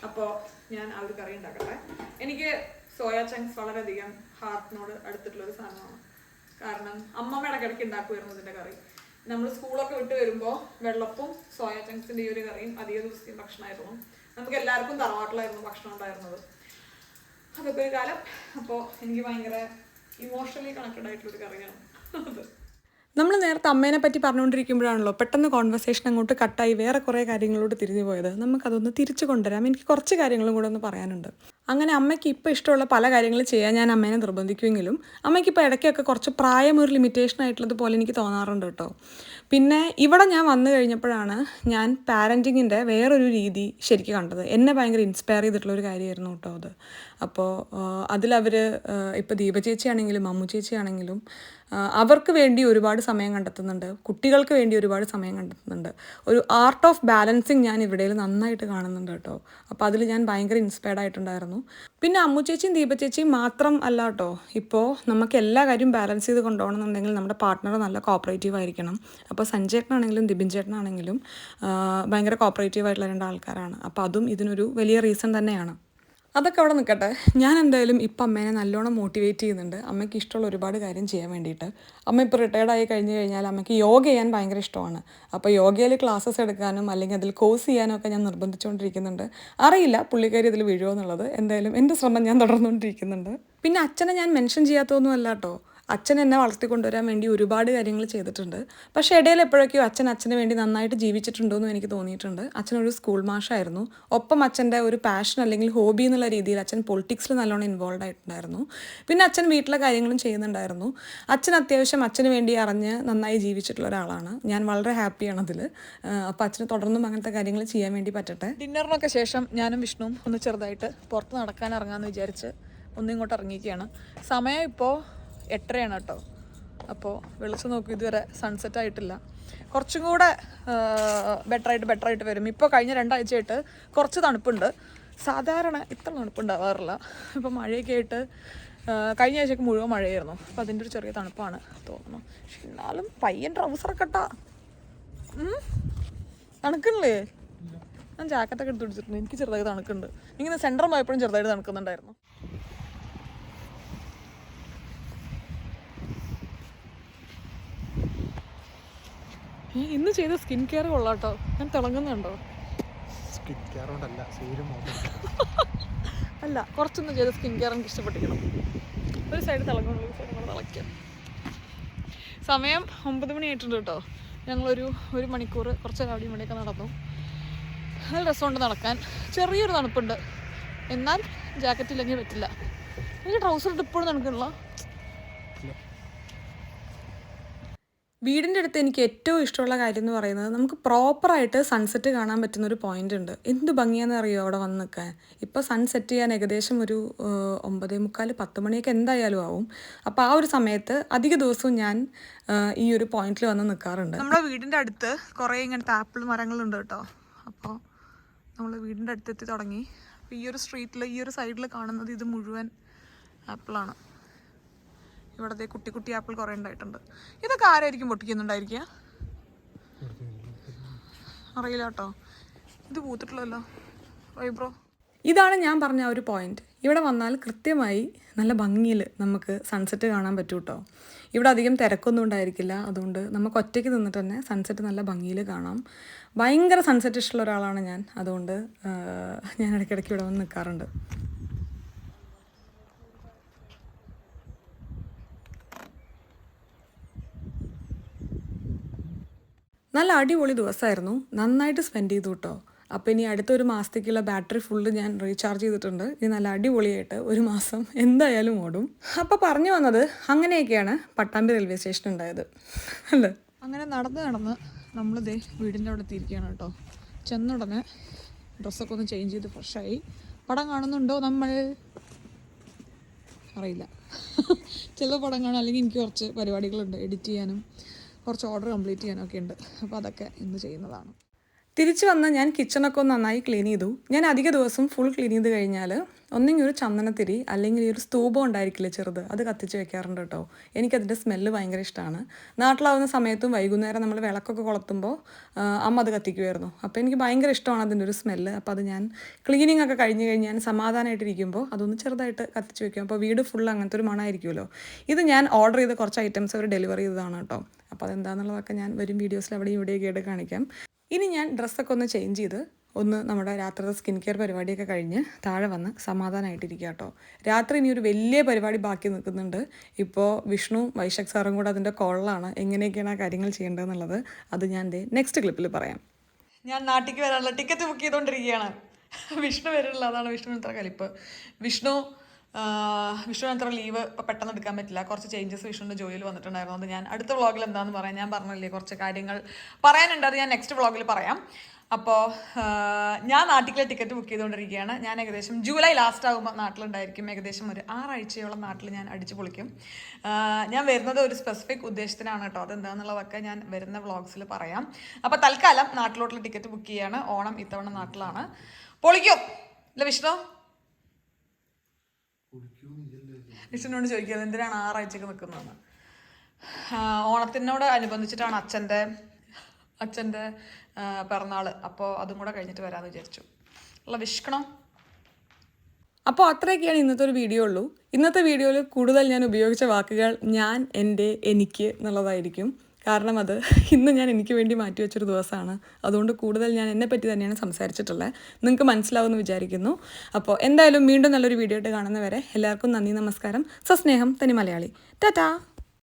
അപ്പോൾ ഞാൻ ആ ഒരു കറി ഉണ്ടാക്കട്ടെ. എനിക്ക് സോയ ചങ്ക്സ് വളരെയധികം ഹാർട്ടിനോട് അടുത്തിട്ടുള്ളൊരു സാധനമാണ്. കാരണം അമ്മമ്മ ഇടയ്ക്കിടയ്ക്ക് ഉണ്ടാക്കുമായിരുന്നു ഇതിൻ്റെ കറി. നമ്മൾ സ്കൂളൊക്കെ വിട്ട് വരുമ്പോൾ വെള്ളപ്പും സോയ ചങ്ക്സിൻ്റെ ഈ ഒരു കറിയും അധിക ദിവസത്തെയും ഭക്ഷണമായിരുന്നു. നമുക്ക് എല്ലാവർക്കും തറവാട്ടിലായിരുന്നു ഭക്ഷണം ഉണ്ടായിരുന്നത്. അതൊക്കെ ഒരു കാലം. അപ്പോൾ എനിക്ക് ഭയങ്കര ഇമോഷണലി കണക്റ്റഡ് ആയിട്ടുള്ളൊരു കറിയാണ് അത്. നമ്മൾ നേരത്തെ അമ്മേനെ പറ്റി പറഞ്ഞുകൊണ്ടിരിക്കുമ്പോഴാണല്ലോ പെട്ടെന്ന് കോൺവെർസേഷൻ അങ്ങോട്ട് കട്ടായി വേറെ കുറേ കാര്യങ്ങളോട് തിരിഞ്ഞു പോയത്. നമുക്കതൊന്ന് തിരിച്ചു കൊണ്ടുവരാം. എനിക്ക് കുറച്ച് കാര്യങ്ങളും കൂടെ ഒന്ന് പറയാനുണ്ട്. അങ്ങനെ അമ്മയ്ക്ക് ഇപ്പോൾ ഇഷ്ടമുള്ള പല കാര്യങ്ങളും ചെയ്യാൻ ഞാൻ അമ്മേനെ നിർബന്ധിക്കുമെങ്കിലും അമ്മയ്ക്കിപ്പോൾ ഇടയ്ക്കൊക്കെ കുറച്ച് പ്രായം ഒരു ലിമിറ്റേഷൻ ആയിട്ടുള്ളത് പോലെ എനിക്ക് തോന്നാറുണ്ട് കേട്ടോ. പിന്നെ ഇവിടെ ഞാൻ വന്നു കഴിഞ്ഞപ്പോഴാണ് ഞാൻ പാരൻറ്റിങ്ങിൻ്റെ വേറൊരു രീതി ശരിക്കും കണ്ടത്. എന്നെ ഭയങ്കര ഇൻസ്പയർ ചെയ്തിട്ടുള്ളൊരു കാര്യമായിരുന്നു കേട്ടോ അത്. അപ്പോൾ അതിലവർ ഇപ്പോൾ ദീപ ചേച്ചിയാണെങ്കിലും അമ്മു ചേച്ചിയാണെങ്കിലും അവർക്ക് വേണ്ടി ഒരുപാട് സമയം കണ്ടെത്തുന്നുണ്ട്. കുട്ടികൾക്ക് വേണ്ടി ഒരുപാട് സമയം കണ്ടെത്തുന്നുണ്ട്. ഒരു ആർട്ട് ഓഫ് ബാലൻസിങ് ഞാൻ ഇവിടെ നന്നായിട്ട് കാണുന്നുണ്ട് കേട്ടോ. അപ്പോൾ അതിൽ ഞാൻ ഭയങ്കര ഇൻസ്പയർഡ് ആയിട്ടുണ്ടായിരുന്നു. പിന്നെ അമ്മു ചേച്ചിയും ദീപ ചേച്ചിയും മാത്രം അല്ല കേട്ടോ. ഇപ്പോൾ നമുക്ക് എല്ലാ കാര്യവും ബാലൻസ് ചെയ്ത് കൊണ്ടുപോകണമെന്നുണ്ടെങ്കിൽ നമ്മുടെ പാർട്ട്ണർ നല്ല കോപ്പറേറ്റീവ് ആയിരിക്കണം. അപ്പോൾ സഞ്ജേട്ടനാണെങ്കിലും ദിബിൻ ചേട്ടനാണെങ്കിലും ഭയങ്കര കോപ്പറേറ്റീവ് ആയിട്ടുള്ള 2 ആൾക്കാരാണ്. അപ്പോൾ അതും ഇതിനൊരു വലിയ റീസൺ തന്നെയാണ്. അതൊക്കെ അവിടെ നിൽക്കട്ടെ. ഞാൻ എന്തായാലും ഇപ്പം അമ്മേനെ നല്ലോണം മോട്ടിവേറ്റ് ചെയ്യുന്നുണ്ട്. അമ്മയ്ക്ക് ഇഷ്ടമുള്ള ഒരുപാട് കാര്യം ചെയ്യാൻ വേണ്ടിയിട്ട്. അമ്മ ഇപ്പോൾ റിട്ടയർഡായി കഴിഞ്ഞ് കഴിഞ്ഞാൽ അമ്മയ്ക്ക് യോഗ ചെയ്യാൻ ഭയങ്കര ഇഷ്ടമാണ്. അപ്പോൾ യോഗയിൽ ക്ലാസ്സസ് എടുക്കാനും അല്ലെങ്കിൽ അതിൽ കോഴ്സ് ചെയ്യാനും ഒക്കെ ഞാൻ നിർബന്ധിച്ചുകൊണ്ടിരിക്കുന്നുണ്ട്. അറിയില്ല പുള്ളിക്കാരി ഇതിൽ വീഴുമോ എന്നുള്ളത്. എന്തായാലും എൻ്റെ ശ്രമം ഞാൻ തുടർന്നുകൊണ്ടിരിക്കുന്നുണ്ട്. പിന്നെ അച്ഛനെ ഞാൻ മെൻഷൻ ചെയ്യാത്തൊന്നും അല്ല കേട്ടോ. അച്ഛൻ എന്നെ വളർത്തിക്കൊണ്ടുവരാൻ വേണ്ടി ഒരുപാട് കാര്യങ്ങൾ ചെയ്തിട്ടുണ്ട്. പക്ഷേ ഇടയിൽ എപ്പോഴൊക്കെയോ അച്ഛന് വേണ്ടി നന്നായിട്ട് ജീവിച്ചിട്ടുണ്ടോ എന്നും എനിക്ക് തോന്നിയിട്ടുണ്ട്. അച്ഛനൊരു സ്കൂൾ മാഷായിരുന്നു. ഒപ്പം അച്ഛൻ്റെ ഒരു പാഷൻ അല്ലെങ്കിൽ ഹോബി എന്നുള്ള രീതിയിൽ അച്ഛൻ പൊളിറ്റിക്സിൽ നല്ലോണം ഇൻവോൾവ് ആയിട്ടുണ്ടായിരുന്നു. പിന്നെ അച്ഛൻ വീട്ടിലെ കാര്യങ്ങളും ചെയ്യുന്നുണ്ടായിരുന്നു. അച്ഛൻ അത്യാവശ്യം അച്ഛന് വേണ്ടി അറിഞ്ഞ് നന്നായി ജീവിച്ചിട്ടുള്ള ഒരാളാണ്. ഞാൻ വളരെ ഹാപ്പിയാണ് അതിൽ. അപ്പോൾ അച്ഛന് തുടർന്നും അങ്ങനത്തെ കാര്യങ്ങൾ ചെയ്യാൻ വേണ്ടി പറ്റട്ടെ. ഡിന്നറിനൊക്കെ ശേഷം ഞാനും വിഷ്ണുവും ഒന്ന് ചെറുതായിട്ട് പുറത്ത് നടക്കാൻ ഇറങ്ങാമെന്ന് വിചാരിച്ച് ഒന്നിങ്ങോട്ട് ഇറങ്ങിയിരിക്കുകയാണ്. സമയം ഇപ്പോൾ 8:30 കേട്ടോ. അപ്പോൾ വെളിച്ച് നോക്കി ഇതുവരെ സൺസെറ്റ് ആയിട്ടില്ല. കുറച്ചും കൂടെ ബെറ്ററായിട്ട് വരും. ഇപ്പോൾ കഴിഞ്ഞ 2 ആഴ്ചയായിട്ട് കുറച്ച് തണുപ്പുണ്ട്. സാധാരണ ഇത്ര തണുപ്പുണ്ടാവാറില്ല. ഇപ്പോൾ മഴയൊക്കെ ആയിട്ട് കഴിഞ്ഞ ആഴ്ചയൊക്കെ മുഴുവൻ മഴയായിരുന്നു. അപ്പോൾ അതിൻ്റെ ഒരു ചെറിയ തണുപ്പാണ് തോന്നുന്നു. പക്ഷെ എന്നാലും പയ്യൻ ട്രൗസറൊക്കെ ഇട്ടാ തണുക്കണില്ലേ? ഞാൻ ജാക്കറ്റൊക്കെ എടുത്ത് പിടിച്ചിട്ടുണ്ട്. എനിക്ക് ചെറുതായി തണുക്കുന്നുണ്ട്. ഇങ്ങനെ സെൻറ്റർ പോയപ്പോഴും ചെറുതായിട്ട് തണുക്കുന്നുണ്ടായിരുന്നു. ഇന്ന് ചെയ്ത സ്കിൻ കെയർ കൊള്ളാട്ടോ. ഞാൻ തിളങ്ങുന്നുണ്ടോ? സ്കിൻ കെയർ കൊണ്ടല്ല, അല്ല, കുറച്ചൊന്നും ചെയ്ത സ്കിൻ കെയർ എനിക്ക് ഇഷ്ടപ്പെട്ടിരിക്കണം. ഒരു സൈഡ് തിളങ്ങുള്ളൂ, ഒരു സൈഡ് നമ്മൾ തിളയ്ക്കാം. സമയം 9 മണി ആയിട്ടുണ്ട് കേട്ടോ. ഞങ്ങളൊരു 1 മണിക്കൂർ കുറച്ച് അവിടെയും ഇവിടെയൊക്കെ നടന്നു. നല്ല രസമുണ്ട് നടക്കാൻ. ചെറിയൊരു തണുപ്പുണ്ട്. എന്നാൽ ജാക്കറ്റ് ഇല്ലെങ്കിൽ പറ്റില്ല. എനിക്ക് ട്രൗസർ ഇട്ട് ഇപ്പോഴും തണുക്കണില്ല. വീടിൻ്റെ അടുത്ത് എനിക്ക് ഏറ്റവും ഇഷ്ടമുള്ള കാര്യം എന്ന് പറയുന്നത് നമുക്ക് പ്രോപ്പറായിട്ട് സൺസെറ്റ് കാണാൻ പറ്റുന്നൊരു പോയിൻ്റ് ഉണ്ട്. എന്ത് ഭംഗിയാണെന്ന് അറിയുമോ അവിടെ വന്ന് നിൽക്കാൻ. ഇപ്പോൾ സൺസെറ്റ് ചെയ്യാൻ ഏകദേശം ഒരു 9:45 10 മണിയൊക്കെ എന്തായാലും ആവും. അപ്പോൾ ആ ഒരു സമയത്ത് അധിക ദിവസവും ഞാൻ ഈ ഒരു പോയിന്റിൽ വന്ന് നിൽക്കാറുണ്ട്. നമ്മുടെ വീടിൻ്റെ അടുത്ത് കുറേ ഇങ്ങനത്തെ ആപ്പിൾ മരങ്ങളുണ്ട് കേട്ടോ. അപ്പോൾ നമ്മൾ വീടിൻ്റെ അടുത്തെത്തി തുടങ്ങി. അപ്പോൾ ഈ ഒരു സ്ട്രീറ്റിൽ ഈ ഒരു സൈഡിൽ കാണുന്നത് ഇത് മുഴുവൻ ആപ്പിളാണ്. ഇവിടത്തെ കുട്ടി കുട്ടി ആപ്പിൾ കുറേ ഉണ്ടായിട്ടുണ്ട്. ഇതൊക്കെ ആരായിരിക്കും പൊട്ടിക്കുന്നുണ്ടായിരിക്കുക? അറിയില്ല കേട്ടോ. ഇത് പൂത്തിട്ടുള്ളല്ലോ വൈബ്രോ. ഇതാണ് ഞാൻ പറഞ്ഞ ഒരു പോയിന്റ്. ഇവിടെ വന്നാൽ കൃത്യമായി നല്ല ഭംഗിയിൽ നമുക്ക് സൺസെറ്റ് കാണാൻ പറ്റും കേട്ടോ. ഇവിടെ അധികം തിരക്കൊന്നും ഉണ്ടായിരിക്കില്ല, അതുകൊണ്ട് നമുക്ക് ഒറ്റയ്ക്ക് നിന്നിട്ട് തന്നെ സൺസെറ്റ് നല്ല ഭംഗിയിൽ കാണാം. ഭയങ്കര സൺസെറ്റ് ഇഷ്ടമുള്ള ഒരാളാണ് ഞാൻ, അതുകൊണ്ട് ഞാൻ ഇടയ്ക്കിടയ്ക്ക് ഇവിടെ വന്ന് നിൽക്കാറുണ്ട്. നല്ല അടിപൊളി ദിവസമായിരുന്നു, നന്നായിട്ട് സ്പെൻഡ് ചെയ്തു കേട്ടോ. അപ്പോൾ ഇനി അടുത്തൊരു മാസത്തേക്കുള്ള ബാറ്ററി ഫുള്ള് ഞാൻ റീചാർജ് ചെയ്തിട്ടുണ്ട്. ഇനി നല്ല അടിപൊളിയായിട്ട് ഒരു മാസം എന്തായാലും ഓടും. അപ്പോൾ പറഞ്ഞു വന്നത് അങ്ങനെയൊക്കെയാണ് പട്ടാമ്പി റെയിൽവേ സ്റ്റേഷൻ ഉണ്ടായത് അല്ലേ. അങ്ങനെ നടന്ന് നമ്മൾ ദേ വീടിൻ്റെ അവിടെ എത്തിയിരിക്കുകയാണ് കേട്ടോ. ചെന്നുടനെ ഡ്രസ്സൊക്കെ ഒന്ന് ചേഞ്ച് ചെയ്ത് ഫ്രഷായി. പടം കാണുന്നുണ്ടോ നമ്മൾ? അറിയില്ല. ചില പടം കാണും, അല്ലെങ്കിൽ എനിക്ക് കുറച്ച് പരിപാടികളുണ്ട് എഡിറ്റ് ചെയ്യാനും കുറച്ച് ഓർഡർ കംപ്ലീറ്റ് ചെയ്യാനൊക്കെ ഉണ്ട്. അപ്പോൾ അതൊക്കെ ഇന്ന് ചെയ്യുന്നതാണ്. തിരിച്ചു വന്ന് ഞാൻ കിച്ചണൊക്കെ ഒന്ന് നന്നായി ക്ലീൻ ചെയ്തു. ഞാൻ അധിക ദിവസം ഫുൾ ക്ലീൻ ചെയ്ത് കഴിഞ്ഞാൽ ഒന്നെങ്കിൽ ഒരു ചന്ദനത്തിരി അല്ലെങ്കിൽ ഒരു സ്തൂപം ഉണ്ടായിരിക്കില്ലേ ചെറുത്, അത് കത്തിച്ച് വെക്കാറുണ്ട് കേട്ടോ. എനിക്കതിൻ്റെ സ്മെല്ല് ഭയങ്കര ഇഷ്ടമാണ്. നാട്ടിലാവുന്ന സമയത്തും വൈകുന്നേരം നമ്മൾ വിളക്കൊക്കെ കൊളുത്തുമ്പോൾ അമ്മ അത് കത്തിക്കുമായിരുന്നു. അപ്പോൾ എനിക്ക് ഭയങ്കര ഇഷ്ടമാണ് അതിൻ്റെ ഒരു സ്മെല്ല്. അപ്പോൾ അത് ഞാൻ ക്ലീനിങ് ഒക്കെ കഴിഞ്ഞ് ഞാൻ സമാധാനമായിട്ടിരിക്കുമ്പോൾ അതൊന്ന് ചെറുതായിട്ട് കത്തിച്ച് വെക്കും. അപ്പോൾ വീട് ഫുൾ അങ്ങനത്തെ ഒരു മണമായിരിക്കുമല്ലോ. ഇത് ഞാൻ ഓർഡർ ചെയ്ത കുറച്ച് ഐറ്റംസ് അവർ ഡെലിവറി ചെയ്തതാണ് കേട്ടോ. അപ്പോൾ അതെന്താണെന്നുള്ളതൊക്കെ ഞാൻ വരും വീഡിയോസിൽ അവിടെയും ഇവിടെയൊക്കെ ആയിട്ട് കാണിക്കാം. ഇനി ഞാൻ ഡ്രസ്സൊക്കെ ഒന്ന് ചേഞ്ച് ചെയ്ത് നമ്മുടെ രാത്രിയുടെ സ്കിൻ കെയർ പരിപാടിയൊക്കെ കഴിഞ്ഞ് താഴെ വന്ന് സമാധാനമായിട്ടിരിക്കുക കേട്ടോ. രാത്രി ഇനി ഒരു വലിയ പരിപാടി ബാക്കി നിൽക്കുന്നുണ്ട്. ഇപ്പോൾ വിഷ്ണു വൈശാഖ് സാറും കൂടെ അതിൻ്റെ കോളിലാണ്, എങ്ങനെയൊക്കെയാണ് ആ കാര്യങ്ങൾ ചെയ്യേണ്ടതെന്നുള്ളത്. അത് ഞാൻ നെക്സ്റ്റ് ക്ലിപ്പിൽ പറയാം. ഞാൻ നാട്ടിലേക്ക് വരാനുള്ള ടിക്കറ്റ് ബുക്ക് ചെയ്തുകൊണ്ടിരിക്കുകയാണ്. വിഷ്ണു വരില്ല, അതാണ് വിഷ്ണുവിന് ഇത്ര കലിപ്പ്. വിഷ്ണുവിന് അത്ര ലീവ് ഇപ്പോൾ പെട്ടെന്ന് എടുക്കാൻ പറ്റില്ല. കുറച്ച് ചേഞ്ചസ് വിഷ്ണുവിൻ്റെ ജോലിയിൽ വന്നിട്ടുണ്ടായിരുന്നു. അത് ഞാൻ അടുത്ത വ്ളോഗിൽ എന്താണെന്ന് പറയാം. ഞാൻ പറഞ്ഞില്ലേ കുറച്ച് കാര്യങ്ങൾ പറയാനുണ്ട്, അത് ഞാൻ നെക്സ്റ്റ് വ്ളോഗിൽ പറയാം. അപ്പോൾ ഞാൻ നാട്ടിലെ ടിക്കറ്റ് ബുക്ക് ചെയ്തുകൊണ്ടിരിക്കുകയാണ്. ഞാൻ ഏകദേശം ജൂലൈ ലാസ്റ്റ് ആകുമ്പോൾ നാട്ടിലുണ്ടായിരിക്കും. ഏകദേശം ഒരു 6 ആഴ്ചയോളം നാട്ടിൽ ഞാൻ അടിച്ചു പൊളിക്കും. ഞാൻ വരുന്നത് ഒരു സ്പെസിഫിക് ഉദ്ദേശത്തിനാണ് കേട്ടോ. അതെന്താണെന്നുള്ളതൊക്കെ ഞാൻ വരുന്ന വ്ളോഗ്സിൽ പറയാം. അപ്പോൾ തൽക്കാലം നാട്ടിലോട്ടുള്ള ടിക്കറ്റ് ബുക്ക് ചെയ്യാണ്. ഓണം ഇത്തവണ നാട്ടിലാണ്. പൊളിക്കും അല്ല വിഷ്ണു? വിഷ്ണുവിനോട് ചോദിക്കുന്നത് എന്തിനാണ് 6 ആഴ്ചക്ക് നിൽക്കുന്നതെന്ന്. ഓണത്തിനോട് അനുബന്ധിച്ചിട്ടാണ് അച്ഛൻ്റെ പിറന്നാൾ. അപ്പോൾ അതും കൂടെ കഴിഞ്ഞിട്ട് വരാമെന്ന് വിചാരിച്ചു. ഉള്ള വിഷ്കണം. അപ്പോൾ അത്രയൊക്കെയാണ് ഇന്നത്തെ ഒരു വീഡിയോ ഉള്ളൂ. ഇന്നത്തെ വീഡിയോയിൽ കൂടുതൽ ഞാൻ ഉപയോഗിച്ച വാക്കുകൾ ഞാൻ, എൻ്റെ, എനിക്ക് എന്നുള്ളതായിരിക്കും. കാരണം അത് ഇന്ന് ഞാൻ എനിക്ക് വേണ്ടി മാറ്റിവെച്ചൊരു ദിവസമാണ്. അതുകൊണ്ട് കൂടുതൽ ഞാൻ എന്നെപ്പറ്റി തന്നെയാണ് സംസാരിച്ചിട്ടുള്ളത്. നിങ്ങൾക്ക് മനസ്സിലാവുമെന്ന് വിചാരിക്കുന്നു. അപ്പോൾ എന്തായാലും വീണ്ടും നല്ലൊരു വീഡിയോ ആയിട്ട് കാണുന്നവരെ എല്ലാവർക്കും നന്ദി, നമസ്കാരം, സസ്നേഹം, തനി മലയാളി. ടാറ്റാ.